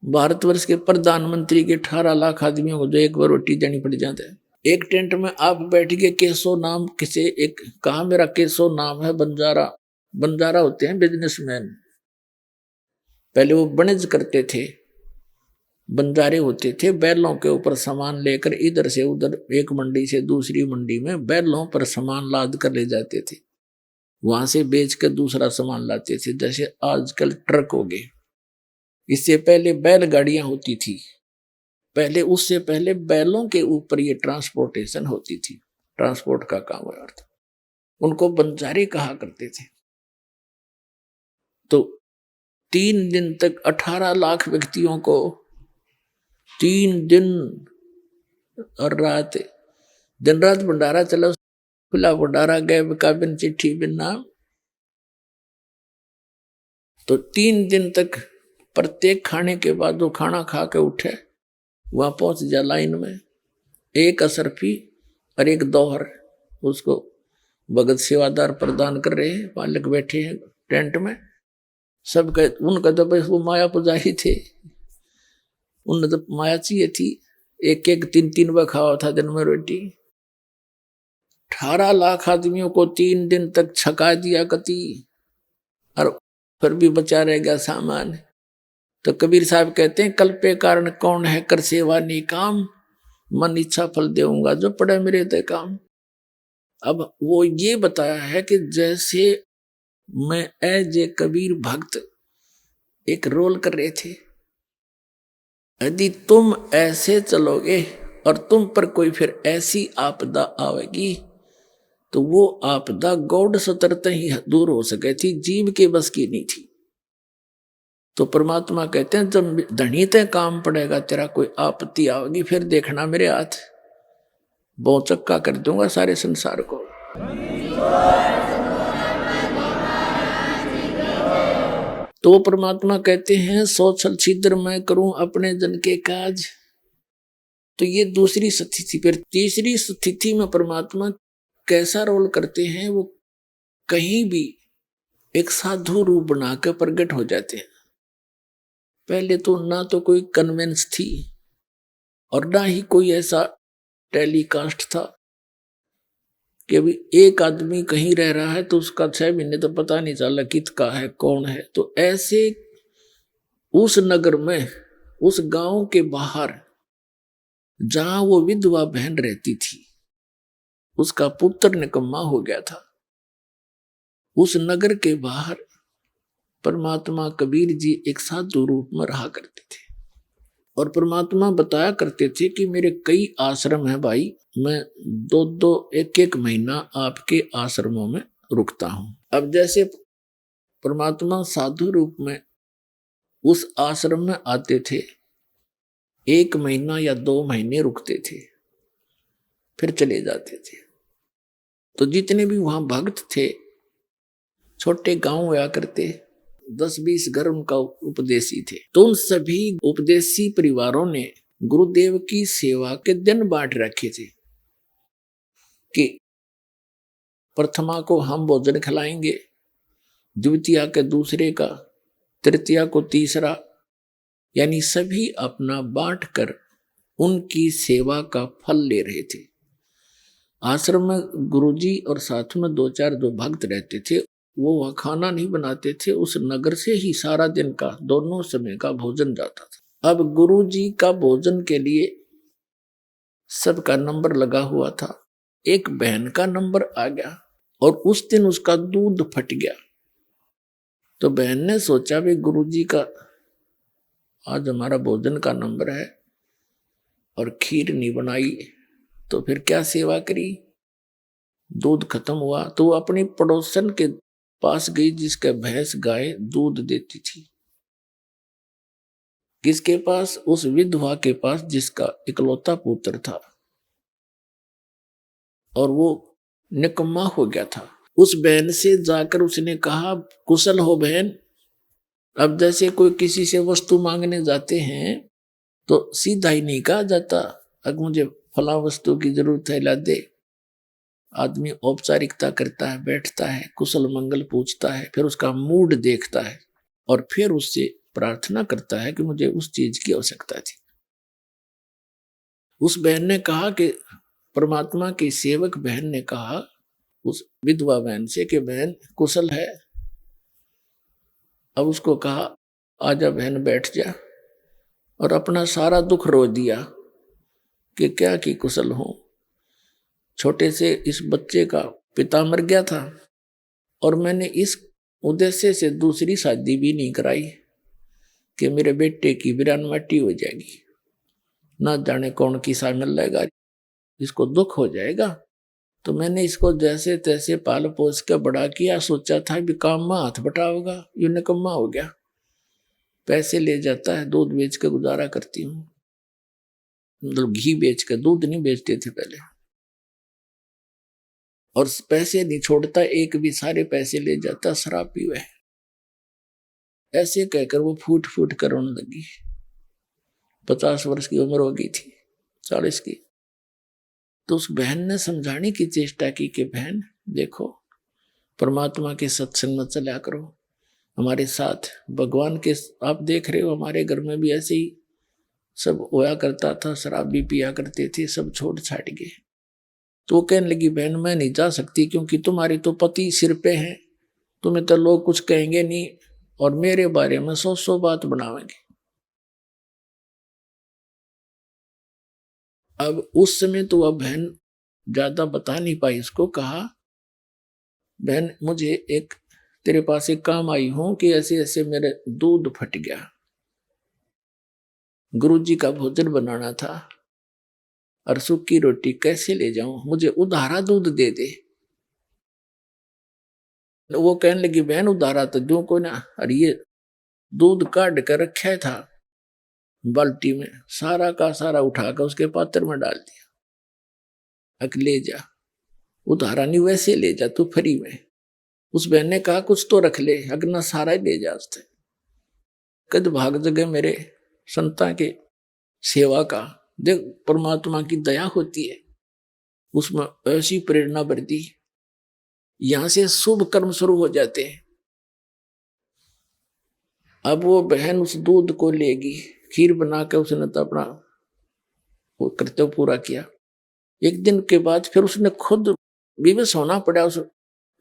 B: भारतवर्ष के प्रधानमंत्री के 18 लाख आदमियों को जो एक बार रोटी देनी पड़ जाता है। एक टेंट में आप बैठ के, केशव नाम किसे एक कहा, मेरा केशव नाम है, बंजारा होते हैं बिजनेसमैन, पहले वो वणिज करते थे, बंजारे होते थे, बैलों के ऊपर सामान लेकर इधर से उधर, एक मंडी से दूसरी मंडी में बैलों पर सामान लाद कर ले जाते थे, वहां से बेच कर दूसरा सामान लाते थे, जैसे आजकल ट्रक हो गए। इससे पहले बैलगाड़ियां होती थी, पहले उससे पहले बैलों के ऊपर ये ट्रांसपोर्टेशन होती थी, ट्रांसपोर्ट का काम हुआ था। उनको बंजारे कहा करते थे। तो 3 दिन तक 18 लाख व्यक्तियों को 3 दिन और रात, दिन रात भंडारा चला, खुला भंडारा, गैब का बिन चिट्ठी बिन नाम। तो 3 दिन तक प्रत्येक खाने के बाद वो खाना खा के उठे, वहां पहुंच जा लाइन में, एक असरफी और एक दोहर उसको भगत सेवादार प्रदान कर रहे हैं, मालिक बैठे हैं टेंट में। सब उनका तो बस वो माया पुजारी थे, उन्हें तो माया चाहिए थी, एक 3 बार खावा था दिन में रोटी। 18 लाख आदमियों को 3 दिन तक छका दिया कति, और फिर भी बचा रह गया सामान। तो कबीर साहब कहते हैं, कल पे कारण कौन है, कर सेवा नी काम, मन इच्छा फल देऊंगा जो पड़े मेरे ते काम। अब वो ये बताया है कि जैसे मैं एज ए कबीर भक्त एक रोल कर रहे थे, यदि तुम ऐसे चलोगे और तुम पर कोई फिर ऐसी आपदा आवेगी, तो वो आपदा गौड़ सतरत ही दूर हो सके थी, जीव के बस की नहीं थी। तो परमात्मा कहते हैं, जब धनी ते काम पड़ेगा, तेरा कोई आपत्ति आवेगी, फिर देखना मेरे हाथ बहुचक्का कर दूंगा सारे संसार को। तो परमात्मा कहते हैं, सो छल छिद्र मैं करूं अपने जन के काज। तो ये दूसरी स्थिति। फिर तीसरी स्थिति में परमात्मा कैसा रोल करते हैं, वो कहीं भी एक साधु रूप बनाकर प्रकट हो जाते हैं। पहले तो ना तो कोई कन्वेंस थी और ना ही कोई ऐसा टेलीकास्ट था कि अभी एक आदमी कहीं रह रहा है तो उसका 6 महीने तो पता नहीं चला किसका है कौन है। तो ऐसे उस नगर में, उस गांव के बाहर जहां वो विधवा बहन रहती थी, उसका पुत्र निकम्मा हो गया था। उस नगर के बाहर परमात्मा कबीर जी एक साधु रूप में रहा करते थे और परमात्मा बताया करते थे कि मेरे कई आश्रम हैं भाई, मैं 2-2 1-1 महीना आपके आश्रमों में रुकता हूं। अब जैसे परमात्मा साधु रूप में उस आश्रम में आते थे, 1 महीना या 2 महीने रुकते थे, फिर चले जाते थे। तो जितने भी वहां भक्त थे, छोटे गांव हुआ करते, 10-20 घर उनका उपदेशी थे, तो उन सभी उपदेशी परिवारों ने गुरुदेव की सेवा के दिन बांट रखे थे कि प्रथमा को हम भोजन खिलाएंगे, द्वितीया के दूसरे का, तृतीया को तीसरा, यानी सभी अपना बांट कर उनकी सेवा का फल ले रहे थे। आश्रम में गुरुजी और साथ में 2-4 जो भक्त रहते थे, वो वहां खाना नहीं बनाते थे, उस नगर से ही सारा दिन का दोनों समय का भोजन जाता था। अब गुरुजी का भोजन के लिए सबका नंबर लगा हुआ था। एक बहन का नंबर आ गया और उस दिन उसका दूध फट गया। तो बहन ने सोचा भी गुरुजी का आज हमारा भोजन का नंबर है और खीर नहीं बनाई तो फिर क्या सेवा करी। दूध खत्म हुआ तो वो अपनी पड़ोसन के पास गई जिसके भैंस गाय दूध देती थी। किसके पास? उस विधवा के पास जिसका इकलौता पुत्र था और वो निकम्मा हो गया था। उस बहन से जाकर उसने कहा, कुशल हो बहन? अब जैसे कोई किसी से वस्तु मांगने जाते हैं तो सीधा ही नहीं कहा जाता, अगर मुझे फला वस्तु की जरूरत है ला दे। आदमी औपचारिकता करता है, बैठता है, कुशल मंगल पूछता है, फिर उसका मूड देखता है और फिर उससे प्रार्थना करता है कि मुझे उस चीज की आवश्यकता थी। उस बहन ने कहा कि परमात्मा की सेवक बहन ने कहा उस विधवा बहन से कि बहन कुशल है? अब उसको कहा आजा बहन बैठ जा, और अपना सारा दुख रो दिया कि क्या की कुशल हूं। छोटे से इस बच्चे का पिता मर गया था और मैंने इस उद्देश्य से दूसरी शादी भी नहीं कराई कि मेरे बेटे की वीरान माटी हो जाएगी, ना जाने कौन किसा मिल जाएगा, इसको दुख हो जाएगा। तो मैंने इसको जैसे तैसे पाल पोस के बड़ा किया, सोचा था भी काम में हाथ बटाओगा, ये निकम्मा हो गया। पैसे ले जाता है, दूध बेच के गुजारा करती हूँ, मतलब घी बेच के, दूध नहीं बेचते थे पहले, और पैसे नहीं छोड़ता एक भी, सारे पैसे ले जाता, शराब पीवे। ऐसे कहकर वो फूट फूट कर रोने लगी। 50 वर्ष की उम्र हो गई थी, 40 की। तो उस बहन ने समझाने की चेष्टा की कि बहन देखो, परमात्मा के सत्संग में चला करो, हमारे साथ भगवान के, आप देख रहे हो हमारे घर में भी ऐसे ही सब होया करता था, शराब भी पिया करते थे, सब छोड़ छाट गए। तो वो कहने लगी बहन मैं नहीं जा सकती क्योंकि तुम्हारे तो पति सिर पे हैं, तुम्हें तो लोग कुछ कहेंगे नहीं और मेरे बारे में 100 बात बनावेंगे। अब उस समय तो वह बहन ज्यादा बता नहीं पाई, उसको कहा बहन मुझे एक तेरे पास एक काम आई हूं कि ऐसे ऐसे मेरे दूध फट गया, गुरुजी का भोजन बनाना था और सूखी रोटी कैसे ले जाऊं, मुझे उधारा दूध दे दे। वो कहने लगी बहन उधारा तो दो को ना, और ये दूध काट कर रखा था बाल्टी में, सारा का सारा उठाकर उसके पात्र में डाल दिया, अक ले जा, उधारा नहीं वैसे ले जा तू फ्री में। उस बहन ने कहा कुछ तो रख ले, अगना सारा ही ले जा। कद भाग जगह मेरे संता के सेवा का, देख परमात्मा की दया होती है, उसमें ऐसी प्रेरणा बढ़ती, यहां से शुभ कर्म शुरू हो जाते हैं। अब वो बहन उस दूध को लेगी, खीर बना के उसने तो अपना वो कर्तव्य पूरा किया। एक दिन के बाद फिर उसने खुद विवश होना पड़ा उस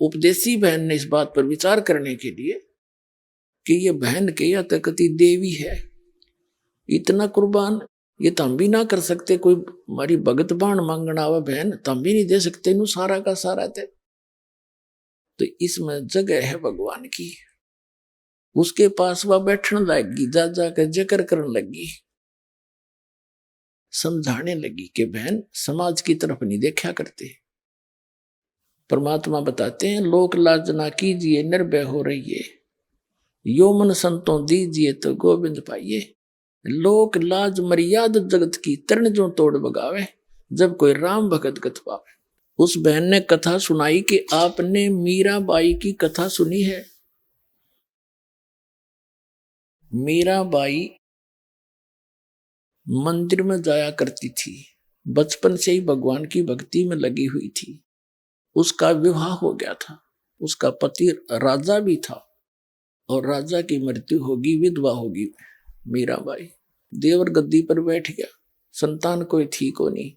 B: उपदेशी बहन ने इस बात पर विचार करने के लिए कि ये बहन के या तकती देवी है, इतना कुर्बान ये तो हम भी ना कर सकते। कोई हमारी भगत बाण मांगना आवा बहन तो हम भी नहीं दे सकते नु सारा का सारा थे। तो इसमें जगह है भगवान की। उसके पास वह बैठने लगी, जा जाकर जिक्र करने लगी, समझाने लगी कि बहन समाज की तरफ नहीं देखा करते। परमात्मा बताते हैं लोक लाज ना कीजिए निर्भय हो रहिए, यो मन संतों दीजिए तो गोविंद पाइए। लोक लाज मर्याद जगत की तरण जो तोड़ बगावे, जब कोई राम भगत गत पावे। उस बहन ने कथा सुनाई कि आपने मीराबाई की कथा सुनी है। मीराबाई मंदिर में जाया करती थी, बचपन से ही भगवान की भक्ति में लगी हुई थी। उसका विवाह हो गया था, उसका पति राजा भी था और राजा की मृत्यु होगी, विधवा होगी मीराबाई। देवर गद्दी पर बैठ गया, संतान कोई थी को नहीं।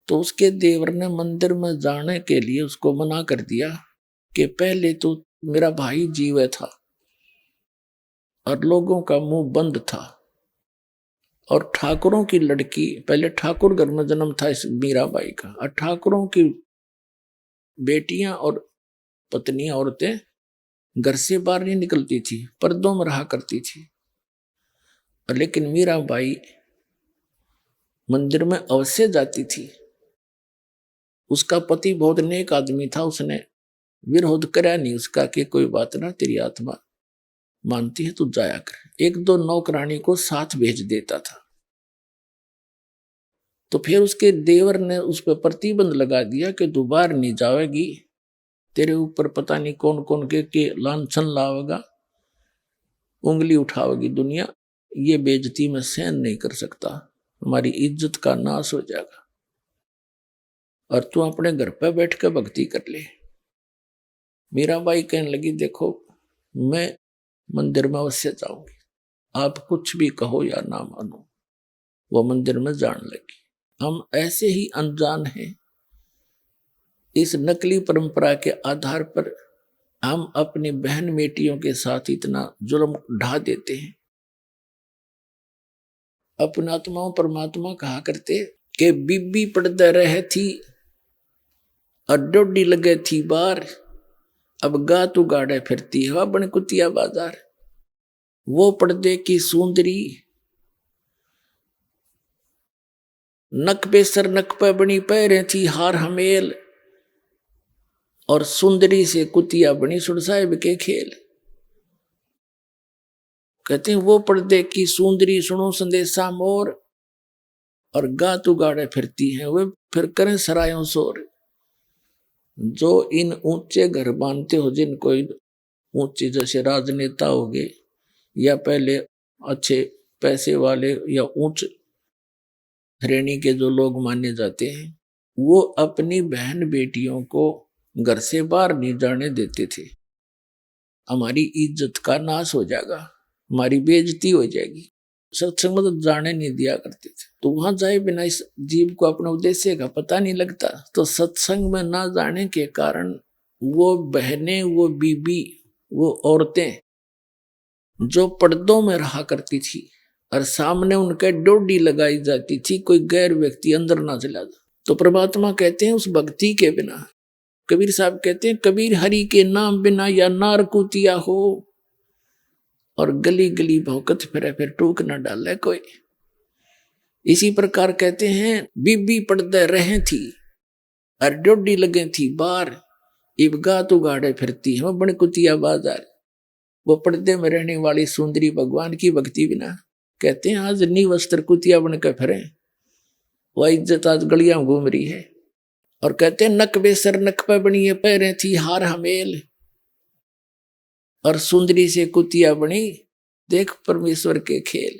B: तो उसके देवर ने मंदिर में जाने के लिए उसको मना कर दिया कि पहले तो मेरा भाई जीव था और लोगों का मुंह बंद था, और ठाकुरों की लड़की, पहले ठाकुर घर में जन्म था इस मीराबाई का, और ठाकुरों की बेटियां और पत्नियां औरतें घर से बाहर नहीं निकलती थी, पर्दों में रहा करती थी। लेकिन मीराबाई मंदिर में अवश्य जाती थी। उसका पति बहुत नेक आदमी था, उसने विरोध करा नहीं उसका कि कोई बात ना, तेरी आत्मा मानती है तू जाया कर। एक दो नौकरानी को साथ भेज देता था। तो फिर उसके देवर ने उस पर प्रतिबंध लगा दिया कि तू बाहर नहीं जाएगी, तेरे ऊपर पता नहीं कौन कौन के लांछन लावेगा, उंगली उठावेगी दुनिया, ये बेइज्जती में सहन नहीं कर सकता, हमारी इज्जत का नाश हो जाएगा, और तू अपने घर पे बैठ कर भक्ति कर ले। मीराबाई कहने लगी देखो मैं मंदिर में अवश्य जाऊंगी, आप कुछ भी कहो या ना मानो। वो मंदिर में जाने लगी। हम ऐसे ही अनजान हैं, इस नकली परंपरा के आधार पर हम अपनी बहन बेटियों के साथ इतना जुल्म ढा देते हैं। अपने आत्माओं परमात्मा कहा करते कि बीबी पड़दा रहे थी और डोडी लगे थी बार, अब गात उगाड़े फिरती हवा बन कुतिया बाजार। वो पर्दे की सुंदरी नक पे सर नक पे बनी पैरे थी हार हमेल, और सुंदरी से कुतिया बनी सुर साहिब के खेल। कहते हैं वो पर्दे की सुंदरी सुनो संदेशा मोर, और गात उगाड़े फिरती हैं वे फिर करें सरायों शोर। जो इन ऊंचे घर बांधते हो, जिनको ऊंचे जैसे राजनेता हो गए या पहले अच्छे पैसे वाले या उच्च श्रेणी के जो लोग माने जाते हैं, वो अपनी बहन बेटियों को घर से बाहर नहीं जाने देते थे। हमारी इज्जत का नाश हो जाएगा, हमारी बेइज्जती हो जाएगी, सत्संग में तो जाने नहीं दिया करते थे। तो वहां जाए बिना इस जीव को अपने उद्देश्य का पता नहीं लगता। तो सत्संग में ना जाने के कारण वो बहनें, वो बीबी, वो औरतें जो पर्दों में रहा करती थी और सामने उनके डोडी लगाई जाती थी, कोई गैर व्यक्ति अंदर ना चला जाए। तो परमात्मा कहते हैं उस भक्ति के बिना, कबीर साहब कहते हैं कबीर हरि के नाम बिना या नार कुतिया हो, और गली गली भौकत फिरे फिर टूक न डाले कोई। इसी प्रकार कहते हैं बीबी पर्दे रहे थी और डोडी लगे थी बार, इब गात उगाड़े फिरती है बन कुतिया बाजार। वो पर्दे में रहने वाली सुंदरी भगवान की भक्ति बिना, कहते हैं आज नी वस्त्र कुतिया बनकर फिरे, वह इज्जत आज गलियां घूम रही है। और कहते हैं नक बेसर नक पे बनी है पैरें थी हार हमेल, और सुंदरी से कुतिया बनी देख परमेश्वर के खेल।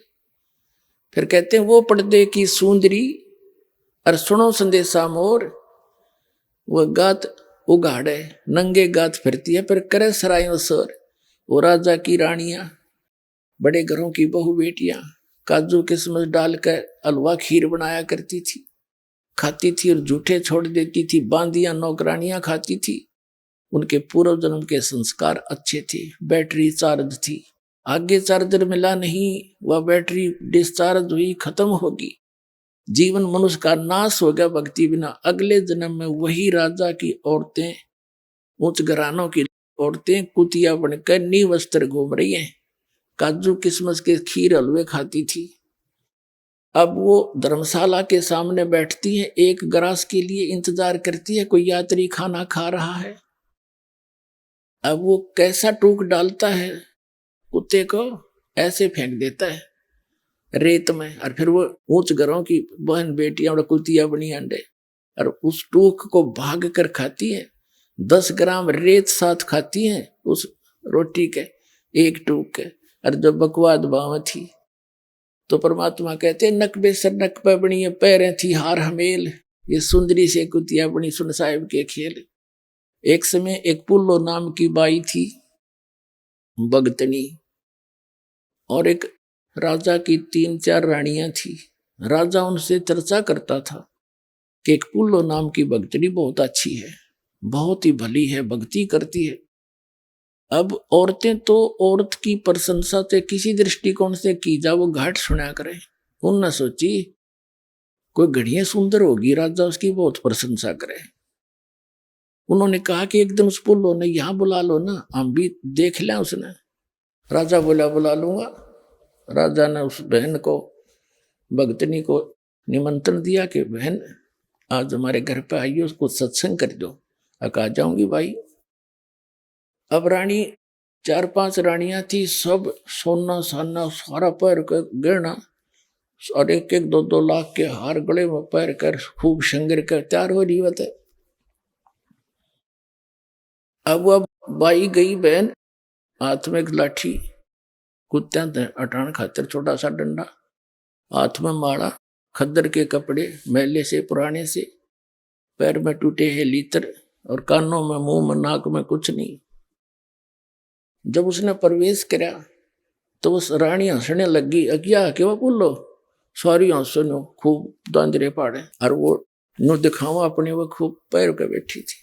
B: फिर कहते हैं वो पर्दे की सुंदरी और सुनो संदेशा मोर, वो गात उगाड़े नंगे गात फिरती है फिर करे सरायों सोर। वो राजा की रानियां, बड़े घरों की बहु बेटियां काजू किशमिश डालकर हलवा खीर बनाया करती थी, खाती थी और जूठे छोड़ देती थी। बांदियां नौकरानियां खाती थी। उनके पूर्व जन्म के संस्कार अच्छे थे। बैटरी चार्ज थी, आगे चार्जर मिला नहीं, वह बैटरी डिस्चार्ज हुई, खत्म होगी। जीवन मनुष्य का नाश हो गया भक्ति बिना। अगले जन्म में वही राजा की औरतें, उच्च घरानों की औरतें कुतिया बनकर निवस्त्र घूम रही हैं, काजू किशमिश के खीर हलवे खाती थी। अब वो धर्मशाला के सामने बैठती है, एक ग्रास के लिए इंतजार करती है, कोई यात्री खाना खा रहा है। अब वो कैसा टूक डालता है, कुत्ते को ऐसे फेंक देता है रेत में, और फिर वो ऊंच घरों की बहन बेटियां और कुतिया बनी अंडे, और उस टूक को भाग कर खाती है। 10 ग्राम रेत साथ खाती है उस रोटी के, एक टूक के। और जब बकवाद बाव थी तो परमात्मा कहते नक बेसर नक पे बनी पैरें थी हार हमेल, ये सुंदरी से कुतिया बनी सुन साहिब के खेल। एक समय एक पुल्लो नाम की बाई थी, भगतनी, और एक राजा की 3-4 रानियां थी। राजा उनसे चर्चा करता था कि एक पुल्लो नाम की भगतनी बहुत अच्छी है, बहुत ही भली है, भक्ति करती है। अब औरतें तो औरत की प्रशंसा से किसी दृष्टिकोण से की जा वो घाट सुना करे। उनने सोची कोई घड़ियां सुंदर होगी, राजा उसकी बहुत प्रशंसा करे। उन्होंने कहा कि एक दिन उस पुल्लो ने यहां बुला लो ना, हम भी देख लें। उसने, राजा बोला बुला लूंगा। राजा ने उस बहन को, भगतनी को निमंत्रण दिया कि बहन आज हमारे घर पे आइए, उसको सत्संग कर दो। आ जाऊंगी भाई। अब रानी 4-5 रानियां थी, सब सोना साना सारा पैर का गहना और 1-1 2-2 लाख के हार गले में पैर कर खूब शंगर कर तैयार हो रही होते। अब बाई गई बहन, हाथ में एक लाठी, कुत्त्या हटाने खातिर छोटा सा डंडा, हाथ में माला, खद्दर के कपड़े मैले से पुराने से, पैर में टूटे हैं लीतर, और कानों में मुंह में नाक में कुछ नहीं। जब उसने प्रवेश किया तो उस रानी हंसने लगी, अज्ञा के वो बोलो सारी हंसनो खूब दांजरे पाड़े, और वो नो दिखावा अपने वो खूब पैर के बैठी थी।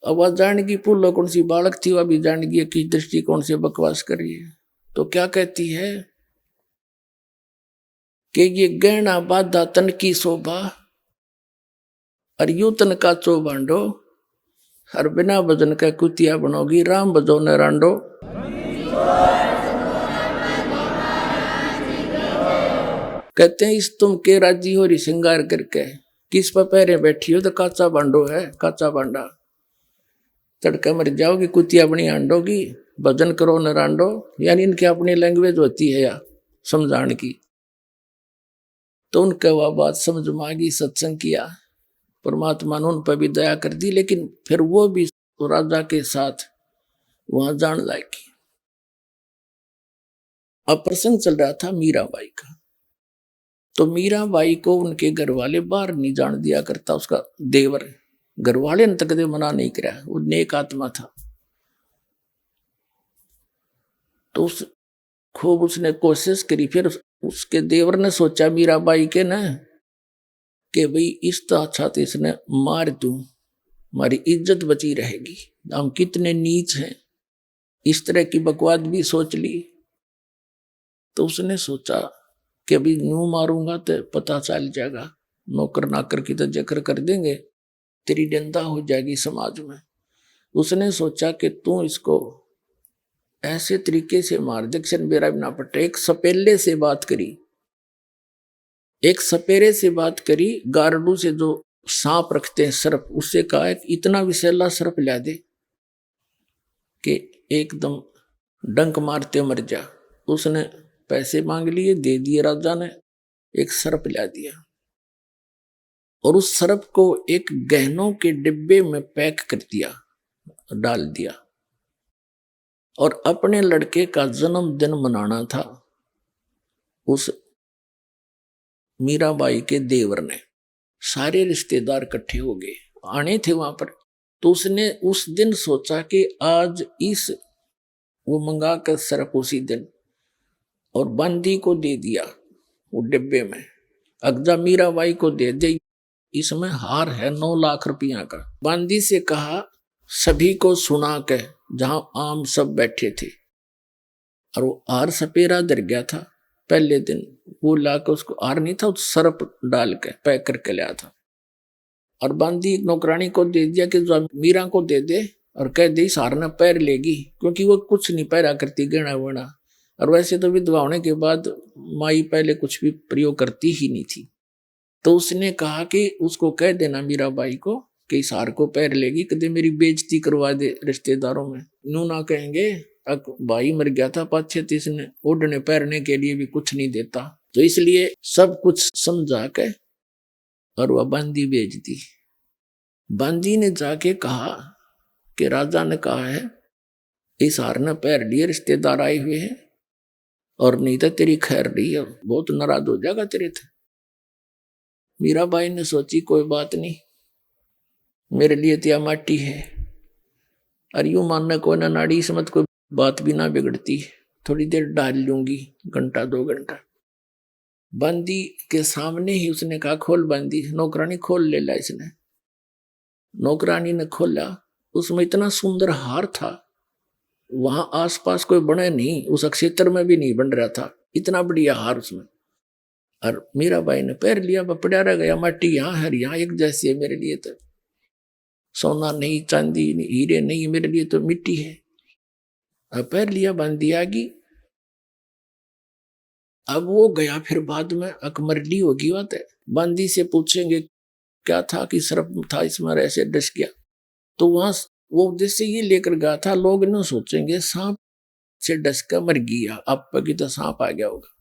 B: अब वह जान की पुल्लो कौन सी बालक थी, वह भी जान गई किस दृष्टिकोण से बकवास कर रही है। तो क्या कहती है कि ये गहना बाधा तन की शोभा, और यू तन का चो बांडो, और बिना भजन का कुतिया बनोगी, राम भजो न रांडो। कहते हैं इस तुम के राजी हो रही श्रृंगार करके, किस पर पैरे बैठी हो तो काचा बांडो है, काचा बांडा, तड़का मर जाओगी, कुतिया बनी आंडोगी, भजन करो न रांडो। यानी इनकी अपनी लैंग्वेज होती है या समझाने की। तो उनका वह बात समझ में आ गई, सत्संग किया, परमात्मा ने उन पर भी दया कर दी। लेकिन फिर वो भी राजा के साथ वहां जान लायकी। अब प्रसंग चल रहा था मीराबाई का। तो मीराबाई को उनके घर वाले बाहर नहीं जान दिया करता, उसका देवर। घर वाले ने तक मना नहीं करा, वो नेक आत्मा था। तो खूब उसने कोशिश करी। फिर उसके देवर ने सोचा मीराबाई के ना कि भाई इस तो अच्छा तो इसने मार दूं, हमारी इज्जत बची रहेगी, हम कितने नीच हैं। इस तरह की बकवाद भी सोच ली। तो उसने सोचा कि अभी यूं मारूंगा तो पता चल जाएगा, नौकर नाकर की तो जिक्र कर देंगे, तेरी निंदा हो जाएगी समाज में। उसने सोचा कि तू इसको ऐसे तरीके से मार दे कि मेरा भी ना पटे। एक सपेले से बात करी, एक सपेरे से बात करी, गारडू से जो सांप रखते हैं सर्प, उससे कहा कि इतना विषैला सर्प ला दे कि एकदम डंक मारते मर जा। उसने पैसे मांग लिए, दे दिए राजा ने, एक सर्प ला दिया और उस सर्प को एक गहनों के डिब्बे में पैक कर दिया, डाल दिया। और अपने लड़के का जन्मदिन मनाना था उस मीराबाई के देवर ने। सारे रिश्तेदार इकट्ठे हो गए, आने थे वहां पर। तो उसने उस दिन सोचा कि आज इस वो मंगा कर सर्प उसी दिन, और बांदी को दे दिया वो डिब्बे में। अगजा मीराबाई को दे दे, इसमें हार है 9 लाख रुपया का। बांदी से कहा सभी को सुना के, जहां आम सब बैठे थे, और वो हार सपेरा दर गया था पहले दिन। वो लाकर उसको हार नहीं था, उस सरप डाल के पैक करके लाया था। और बांदी नौकरानी को दे दिया कि जो मीरा को दे दे और कह दे इस हार ने पैर लेगी, क्योंकि वो कुछ नहीं पैरा करती गहना वहना। और वैसे तो विधवा होने के बाद माई पहले कुछ भी प्रयोग करती ही नहीं थी। तो उसने कहा कि उसको कह देना मीराबाई को कि इस हार को पैर लेगी, कदे मेरी बेइज्जती करवा दे रिश्तेदारों में। नू ना कहेंगे भाई मर गया था पाछे, इसने ओढ़ने पैरने के लिए भी कुछ नहीं देता। तो इसलिए सब कुछ समझा के और वह बांदी भेज दी। बांदी ने जाके कहा कि राजा ने कहा है इस हार ने पैर लिए, रिश्तेदार आए हुए हैं, और नहीं तो तेरी खैर रही है, बहुत नाराज हो जाएगा तेरे थे। मीराबाई ने सोची कोई बात नहीं, मेरे लिए तो माटी है, और यूं मानने को ना नाड़ी इसमत कोई बात भी ना बिगड़ती, थोड़ी देर डाल लूंगी, घंटा 2 घंटा। बांदी के सामने ही उसने कहा खोल बांदी। नौकरानी खोल ले ला इसने। नौकरानी ने खोला, उसमें इतना सुंदर हार था, वहां आसपास कोई बने नहीं, उस क्षेत्र में भी नहीं बन रहा था, इतना बढ़िया हार उसमें। और मीराबाई ने पैर लिया, पड़ा रह गया, माटी यहाँ है यहाँ एक जैसी है, मेरे लिए तो सोना नहीं, चांदी नहीं, हीरे नहीं, मेरे लिए तो मिट्टी है। अब पैर लिया, बांधी आगी। अब वो गया, फिर बाद में अकमरली होगी बात है, बांदी से पूछेंगे क्या था कि सर्प था इसमें ऐसे डस गया। तो वहां वो उद्देश्य ये लेकर गया था, लोग न सोचेंगे सांप से डस कर मर गया, आप की तो सांप आ गया होगा।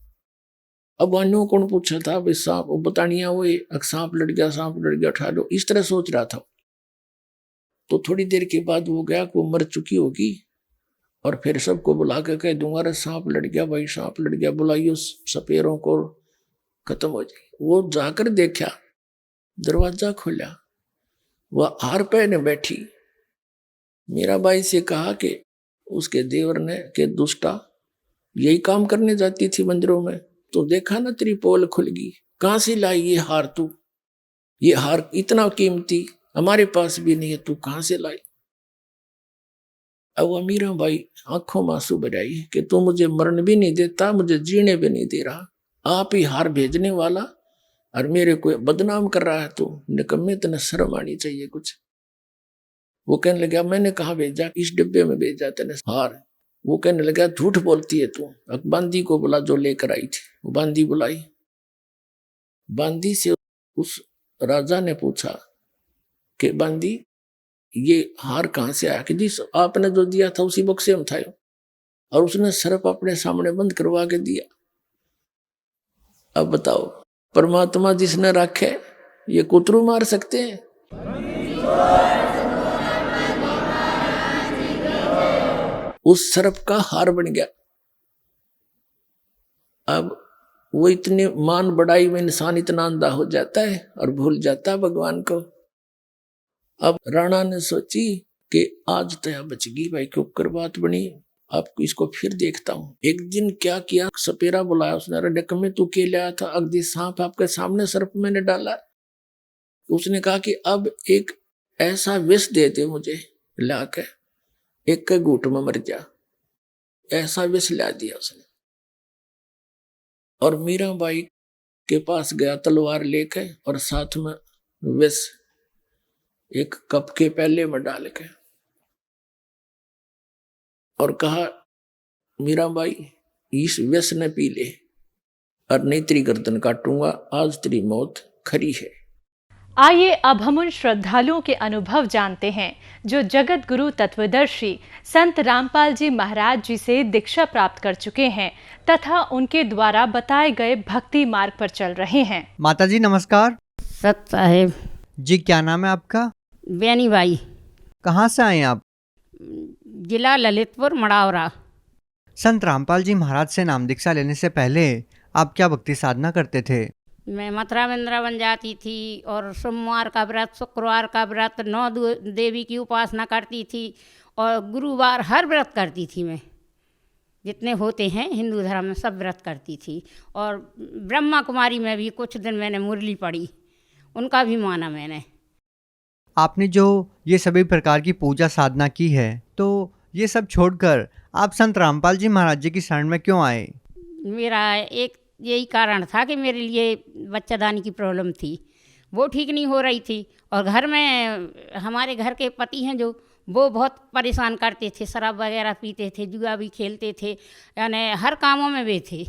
B: अब अन्यों कौन पूछा था भाई सांप, वो बतानिया वो सांप लड़ गया, सांप लड़ गया, उठा लो, इस तरह सोच रहा था। तो थोड़ी देर के बाद वो गया, वो मर चुकी होगी, और फिर सबको बुला के कह दूंगा अरे सांप लड़ गया भाई, सांप लड़ गया, बुलाइयो सपेरों को, खत्म हो जाए। वो जाकर देखा, दरवाजा खोला, वह हार पहने बैठी। मीराबाई से कहा कि उसके देवर ने के दुष्टा यही काम करने जाती थी मंदिरों में, तो देखा ना तेरी पोल खुल गई, कहां से लाई ये हार तू, ये हार इतना कीमती हमारे पास भी नहीं है, तू कहां से लाई। अब मीराबाई आंखों में आंसू बहाई कि तू मुझे मरण भी नहीं देता, मुझे जीने भी नहीं दे रहा, आप ही हार भेजने वाला और मेरे को बदनाम कर रहा है, तो निकम्मे तने शर्म आनी चाहिए कुछ। वो कहने लगा मैंने कहा भेजा, इस डिब्बे में भेजा तेने हार। वो कहने लगा झूठ बोलती है तू। अब बांदी को बोला जो लेकर आई थी, वो बांदी बुलाई। बांदी से उस राजा ने पूछा कि बांदी ये हार कहां से आया, कि जिस आपने जो दिया था उसी बक्से में था, और उसने सर्प अपने सामने बंद करवा के दिया। अब बताओ, परमात्मा जिसने रखे ये कुतरू मार सकते हैं? उस सर्प का हार बन गया। अब वो इतने मान बढ़ाई में इंसान इतना अंधा हो जाता है और भूल जाता है भगवान को। अब राणा ने सोची कि आज तो बच गई भाई, क्यों कर बात बनी, आपको इसको फिर देखता हूं। एक दिन क्या किया, सपेरा बुलाया उसने, अरे डक में तू के लाया था, अगदी सांप आपके सामने सर्प मैंने डाला। उसने कहा कि अब एक ऐसा विष दे दे मुझे लाके, एक के घूट में मर जा, ऐसा विष ला दिया उसने। और मीराबाई के पास गया तलवार लेके, और साथ में विष एक कप के प्याले में डाल के, और कहा मीराबाई इस विष ने पी ले, और नहीं तेरी गर्दन काटूंगा, आज तेरी मौत खरी है।
C: आइए अब हम उन श्रद्धालुओं के अनुभव जानते हैं जो जगत गुरु तत्वदर्शी संत रामपाल जी महाराज जी से दीक्षा प्राप्त कर चुके हैं तथा उनके द्वारा बताए गए भक्ति मार्ग पर चल रहे हैं।
D: माता जी नमस्कार।
E: सत साहेब
D: जी, क्या नाम है आपका?
E: बेनी भाई,
D: कहाँ से आए आप?
E: जिला ललितपुर मड़ावरा।
D: संत रामपाल जी महाराज से नाम दीक्षा लेने से पहले आप क्या भक्ति साधना करते थे?
E: मैं मथुरा वृंदावन जाती थी, और सोमवार का व्रत, शुक्रवार का व्रत, 9 देवी की उपासना करती थी, और गुरुवार हर व्रत करती थी मैं। जितने होते हैं हिंदू धर्म में सब व्रत करती थी। और ब्रह्मा कुमारी में भी कुछ दिन मैंने मुरली पढ़ी, उनका भी माना मैंने।
D: आपने जो ये सभी प्रकार की पूजा साधना की है, तो ये सब छोड़कर आप संत रामपाल जी महाराज जी की शरण में क्यों आए?
E: मेरा एक यही कारण था कि मेरे लिए बच्चादानी की प्रॉब्लम थी, वो ठीक नहीं हो रही थी। और घर में हमारे घर के पति हैं जो, वो बहुत परेशान करते थे, शराब वगैरह पीते थे, जुआ भी खेलते थे, यानी हर कामों में वे थे।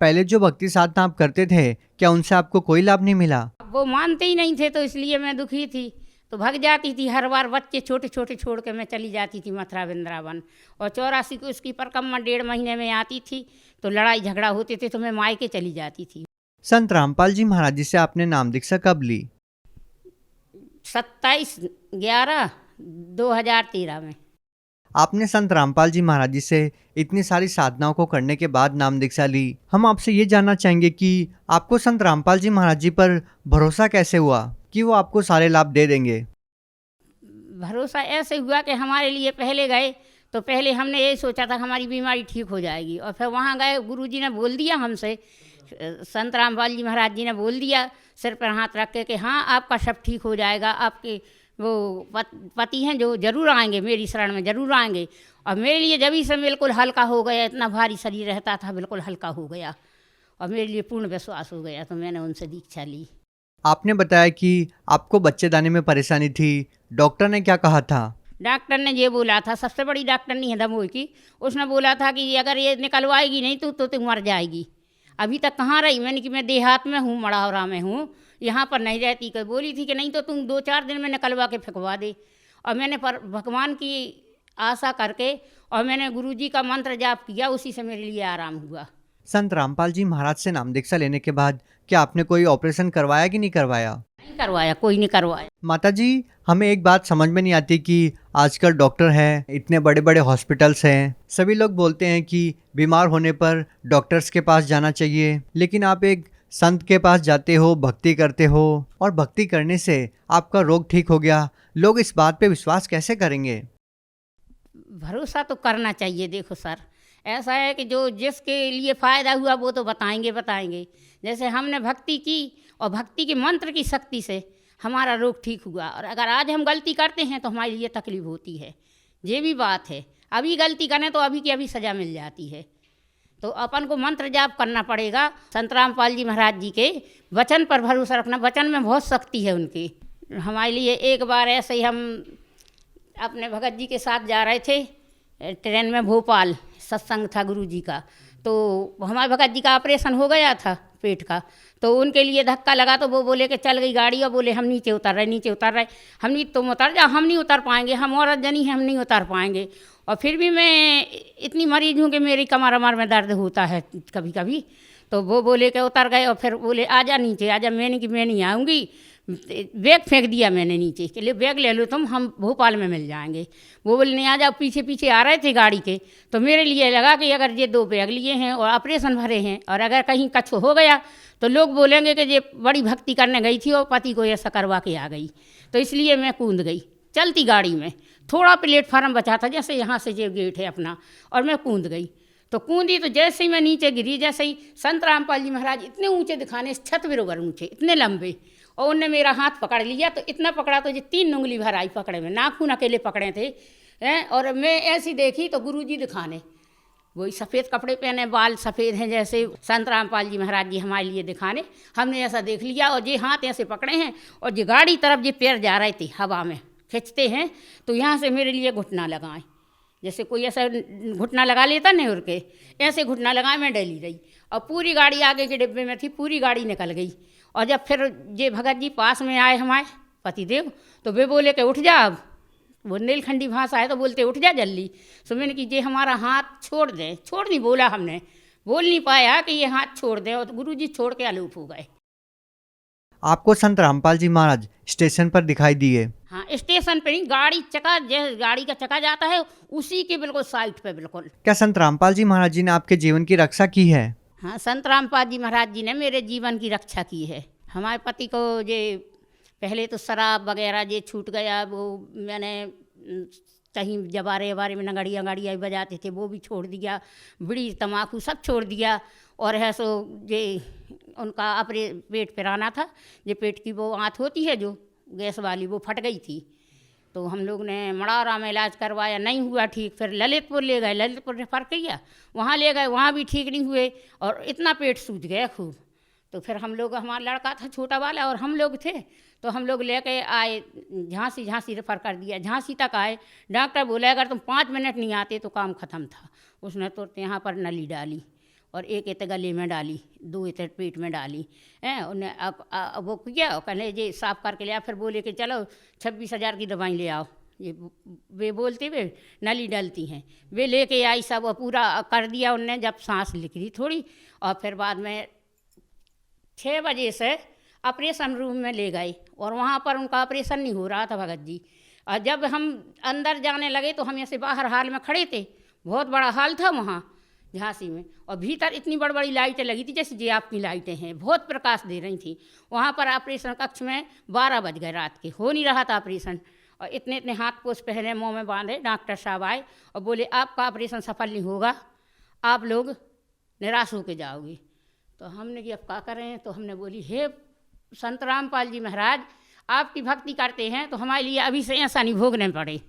D: पहले जो भक्ति साधना आप करते थे, क्या उनसे आपको कोई लाभ नहीं मिला?
E: वो मानते ही नहीं थे, तो इसलिए मैं दुखी थी, तो भाग जाती थी। हर बार बच्चे छोटे छोटे छोड़ के मैं चली जाती थी मथुरा वृंदावन। और 84 को उसकी परिक्रमा 1.5 महीने में आती थी, तो लड़ाई झगड़ा होते थे तो मैं मायके चली जाती थी।
D: संत रामपाल जी महाराज जी से आपने नाम दीक्षा कब ली?
E: 27/11/2013 में।
D: आपने संत रामपाल जी महाराज जी से इतनी सारी साधनाओं को करने के बाद नाम दीक्षा ली। हम आपसे ये जानना चाहेंगे कि आपको संत रामपाल जी महाराज जी पर भरोसा कैसे हुआ कि वो आपको सारे लाभ दे देंगे?
E: भरोसा ऐसे हुआ कि हमारे लिए पहले गए तो पहले हमने ये सोचा था हमारी बीमारी ठीक हो जाएगी, और फिर वहाँ गए, गुरुजी ने बोल दिया हमसे, संत रामपाल जी महाराज जी ने बोल दिया सिर पर हाथ रख के कि हाँ आपका सब ठीक हो जाएगा, आपके वो पति हैं जो ज़रूर आएंगे, मेरी शरण में ज़रूर आएंगे। और मेरे लिए जब से बिल्कुल हल्का हो गया, इतना भारी शरीर रहता था बिल्कुल हल्का हो गया, और मेरे लिए पूर्ण विश्वास हो गया, तो मैंने उनसे दीक्षा ली।
D: आपने बताया कि आपको बच्चेदानी में परेशानी थी, डॉक्टर ने क्या कहा था?
E: डॉक्टर ने ये बोला था, सबसे बड़ी डॉक्टर नहीं है दमोह की, उसने बोला था कि अगर ये निकलवाएगी नहीं तो तू मर जाएगी। अभी तक कहाँ रही? मैंने कि मैं देहात में हूँ, मढ़ौरा में हूँ, यहाँ पर नहीं रहती। कर बोली थी कि नहीं तो तुम 2-4 दिन में निकलवा के फेंकवा दे। और मैंने पर भगवान की आशा करके और मैंने गुरुजी का मंत्र जाप किया, उसी से मेरे लिए आराम हुआ।
D: संत रामपाल जी महाराज से नाम दीक्षा लेने के बाद क्या आपने कोई ऑपरेशन करवाया कि नहीं करवाया?
E: नहीं करवाया, कोई नहीं करवाया।
D: माता जी, हमें एक बात समझ में नहीं आती कि आजकल डॉक्टर हैं, इतने बड़े बड़े हॉस्पिटल्स हैं, सभी लोग बोलते हैं कि बीमार होने पर डॉक्टर्स के पास जाना चाहिए, लेकिन आप एक संत के पास जाते हो, भक्ति करते हो और भक्ति करने से आपका रोग ठीक हो गया। लोग इस बात पे विश्वास कैसे करेंगे?
E: भरोसा तो करना चाहिए। देखो सर, ऐसा है कि जो जिसके लिए फ़ायदा हुआ वो तो बताएंगे। जैसे हमने भक्ति की और भक्ति के मंत्र की शक्ति से हमारा रोग ठीक हुआ, और अगर आज हम गलती करते हैं तो हमारे लिए तकलीफ होती है, ये भी बात है। अभी गलती करें तो अभी की अभी सज़ा मिल जाती है, तो अपन को मंत्र जाप करना पड़ेगा। संत रामपाल जी महाराज जी के वचन पर भरोसा रखना, वचन में बहुत शक्ति है उनकी। हमारे लिए एक बार ऐसे ही हम अपने भगत जी के साथ जा रहे थे ट्रेन में, भोपाल सत्संग था गुरु जी का, तो हमारे भगत जी का ऑपरेशन हो गया था पेट का, तो उनके लिए धक्का लगा, तो वो बोले कि चल गई गाड़ी, और बोले हम नीचे उतर रहे। हम नहीं, तुम उतर जा, हम नहीं उतर पाएंगे, हम औरत जनी हैं, हम नहीं उतर पाएंगे। और फिर भी मैं इतनी मरीज हूँ कि मेरी कमर में दर्द होता है कभी कभी, तो वो बोले कि उतर गए, और फिर बोले आजा नीचे आजा। मैंने कि मैं नहीं आऊँगी, बैग फेंक दिया मैंने नीचे कि ले बैग ले लो तुम, हम भोपाल में मिल जाएंगे। वो बोले नहीं आ जाओ, पीछे आ रहे थे गाड़ी के, तो मेरे लिए लगा कि अगर ये 2 बैग लिए हैं और ऑपरेशन भरे हैं और अगर कहीं कुछ हो गया तो लोग बोलेंगे कि ये बड़ी भक्ति करने गई थी और पति को ऐसा करवा के आ गई, तो इसलिए मैं कूद गई चलती गाड़ी में। थोड़ा प्लेटफार्म बचा था, जैसे यहाँ से जो गेट है अपना, और मैं कूद गई। तो कूदी तो जैसे ही मैं नीचे गिरी, जैसे ही संत रामपाल जी महाराज इतने ऊंचे दिखाने, छत बरोबर ऊंचे, इतने लंबे, और उनने मेरा हाथ पकड़ लिया, तो इतना पकड़ा तो ये 3 उंगली भर आई पकड़े में, नाखून अकेले पकड़े थे हैं। और मैं ऐसी देखी तो गुरुजी दिखाने, वही सफ़ेद कपड़े पहने, बाल सफ़ेद हैं जैसे संत रामपाल जी महाराज जी हमारे लिए दिखाने। हमने ऐसा देख लिया, और ये हाथ ऐसे पकड़े हैं, और ये गाड़ी तरफ ये पैर जा रहे थे, हवा में खींचते हैं, तो यहाँ से मेरे लिए घुटना लगाएं, जैसे कोई ऐसा घुटना लगा लेता नहीं, उड़ के ऐसे घुटना लगाए। मैं डली रही, और पूरी गाड़ी आगे के डिब्बे में थी, पूरी गाड़ी निकल गई। और जब फिर ये भगत जी पास में आए हमारे पतिदेव, तो वे बोले कि उठ जा, अब वो नीलखंडी भाषा है, तो बोलते उठ जा जल्दी। तो मैंने कि ये हमारा हाथ छोड़ दें, छोड़ नहीं बोला, हमने बोल नहीं पाया कि ये हाथ छोड़ दें, और गुरु जी छोड़ के अलूप हो गए।
D: आपको संत रामपाल जी महाराज स्टेशन पर दिखाई दिए?
E: हाँ, स्टेशन पर नहीं, गाड़ी का चक्का जाता है उसी के बिल्कुल साइड पे बिल्कुल।
D: क्या संत रामपाल जी महाराज जी ने आपके जीवन की रक्षा की है?
E: हाँ, संत रामपाल जी महाराज जी ने मेरे जीवन की रक्षा की है। हमारे पति को ये पहले तो शराब वगैरह ये छूट गया, वो मैंने कहीं जबारे वबारे में नगड़िया गड़िया बजाते थे वो भी छोड़ दिया, बीड़ी तम्बाकू सब छोड़ दिया। और है सो ये उनका अपने पेट पिराना था, ये पेट की वो आँत होती है जो गैस वाली, वो फट गई थी। तो हम लोग ने मड़ौरा में इलाज करवाया, नहीं हुआ ठीक, फिर ललितपुर ले गए, ललितपुर रेफर किया, वहाँ ले गए, वहाँ भी ठीक नहीं हुए और इतना पेट सूज गया खूब। तो फिर हम लोग, हमारा लड़का था छोटा वाला और हम लोग थे, तो हम लोग लेके आए झांसी रेफर कर दिया। झांसी तक आए, डॉक्टर बोले अगर तुम 5 मिनट नहीं आते तो काम ख़त्म था। उसने तुरंत यहाँ पर नली डाली और एक इत गले में डाली, 2 इत पेट में डाली हैं। उन्हें अब वो किया, कहने ये साफ़ करके लिया, फिर बोले कि चलो 26,000 की दवाई ले आओ। ये वे बोलते वे नली डलती हैं, वे लेके आई, सब पूरा कर दिया उनने। जब सांस लिख ली थोड़ी और फिर बाद में 6 बजे से ऑपरेशन रूम में ले गए और वहाँ पर उनका ऑपरेशन नहीं हो रहा था भगत जी। और जब हम अंदर जाने लगे तो हम ऐसे बाहर हाल में खड़े थे, बहुत बड़ा हाल था वहाँ झांसी में, और भीतर इतनी बड़ी बड़ी लाइटें लगी थी जैसे जे आपकी लाइटें हैं, बहुत प्रकाश दे रही थी। वहाँ पर ऑपरेशन कक्ष में 12 बज गए रात के, हो नहीं रहा था ऑपरेशन। और इतने इतने हाथ पोछ पहने, मुँह में बांधे, डॉक्टर साहब आए और बोले आपका ऑपरेशन सफल नहीं होगा, आप लोग निराश होकर जाओगे। तो हमने कि अब क्या करें, तो हमने बोली हे संत रामपाल जी महाराज, आपकी भक्ति करते हैं तो हमारे लिए अभी से ऐसा नहीं भोगने पड़े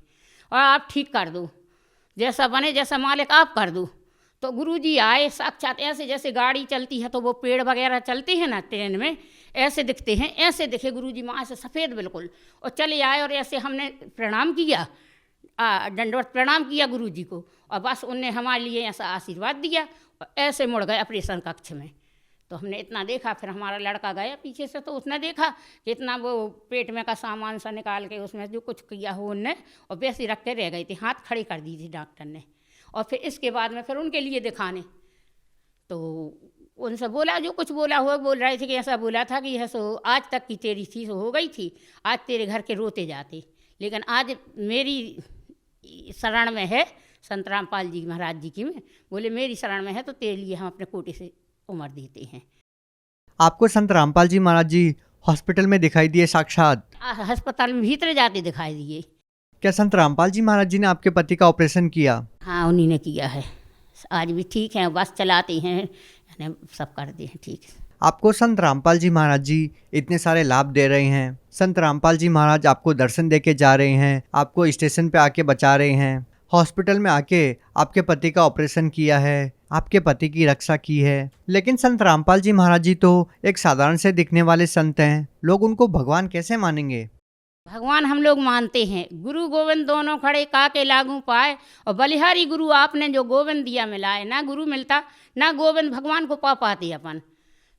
E: और आप ठीक कर दो, जैसा बने जैसा मालिक आप कर दो। तो गुरुजी आए साक्षात, ऐसे जैसे गाड़ी चलती है तो वो पेड़ वगैरह चलते हैं ना ट्रेन में, ऐसे दिखते हैं, ऐसे दिखे गुरुजी माँ से सफ़ेद बिल्कुल, और चले आए और ऐसे हमने प्रणाम किया, दंडवत प्रणाम किया गुरुजी को, और बस उनने हमारे लिए ऐसा आशीर्वाद दिया और ऐसे मुड़ गए ऑपरेशन कक्ष में। तो हमने इतना देखा, फिर हमारा लड़का गया पीछे से, तो उसने देखा कि इतना वो पेट में का सामान सा निकाल के उसमें जो कुछ किया हो उनने, और वैसे रख के रह गई थी, हाथ खड़े कर दी थी डॉक्टर ने। और फिर इसके बाद में फिर उनके लिए दिखाने, तो उनसे बोला जो कुछ बोला हुआ, बोल रहे थे कि ऐसा बोला था कि यह सो आज तक की तेरी थी सो हो गई थी, आज तेरे घर के रोते जाते, लेकिन आज मेरी शरण में है संत रामपाल जी महाराज जी की में, बोले मेरी शरण में है तो तेरे लिए हम अपने कोटे से उम्र देते हैं।
D: आपको संत रामपाल जी महाराज जी हॉस्पिटल में दिखाई दिए साक्षात?
E: अस्पताल में भीतर जाते दिखाई दिए।
D: क्या संत रामपाल जी महाराज जी ने आपके पति का ऑपरेशन किया?
E: हाँ, उन्हीं ने किया है, आज भी ठीक है, बस चलाते हैं, सब करते हैं ठीक।
D: आपको संत रामपाल जी महाराज जी इतने सारे लाभ दे रहे हैं, संत रामपाल जी महाराज आपको दर्शन दे के जा रहे हैं, आपको स्टेशन पे आके बचा रहे हैं, हॉस्पिटल में आके आपके पति का ऑपरेशन किया है, आपके पति की रक्षा की है, लेकिन संत रामपाल जी महाराज जी तो एक साधारण से दिखने वाले संत हैं, लोग उनको भगवान कैसे मानेंगे?
E: भगवान हम लोग मानते हैं, गुरु गोविंद दोनों खड़े काके लागू पाए, और बलिहारी गुरु आपने जो गोविंद दिया मिलाए, ना गुरु मिलता ना गोविंद भगवान को पा पाते अपन,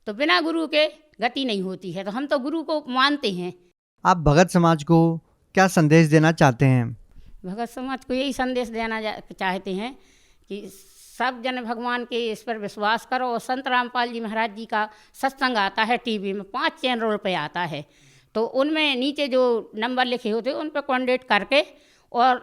E: तो बिना गुरु के गति नहीं होती है, तो हम तो गुरु को मानते हैं।
D: आप भगत समाज को क्या संदेश देना चाहते हैं?
E: भगत समाज को यही संदेश देना चाहते हैं कि सब जन भगवान के इस पर विश्वास करो, और संत रामपाल जी महाराज जी का सत्संग आता है टीवी में, 5 चैनलों पे आता है, तो उनमें नीचे जो नंबर लिखे होते हैं उन पर कॉन्टेक्ट करके, और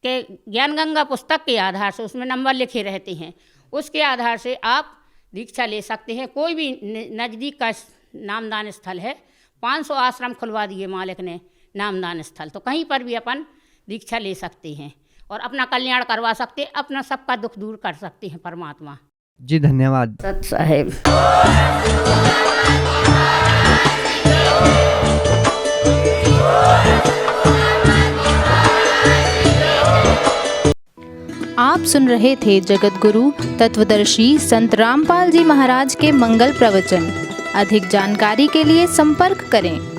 E: के ज्ञान गंगा पुस्तक के आधार से उसमें नंबर लिखे रहते हैं, उसके आधार से आप दीक्षा ले सकते हैं। कोई भी नज़दीक का नामदान स्थल है, 500 आश्रम खुलवा दिए मालिक ने नामदान स्थल, तो कहीं पर भी अपन दीक्षा ले सकते हैं और अपना कल्याण करवा सकते, अपना सबका दुख दूर कर सकते हैं परमात्मा
D: जी। धन्यवाद
E: सत साहेब।
F: आप सुन रहे थे जगत गुरु तत्वदर्शी संत रामपाल जी महाराज के मंगल प्रवचन। अधिक जानकारी के लिए संपर्क करें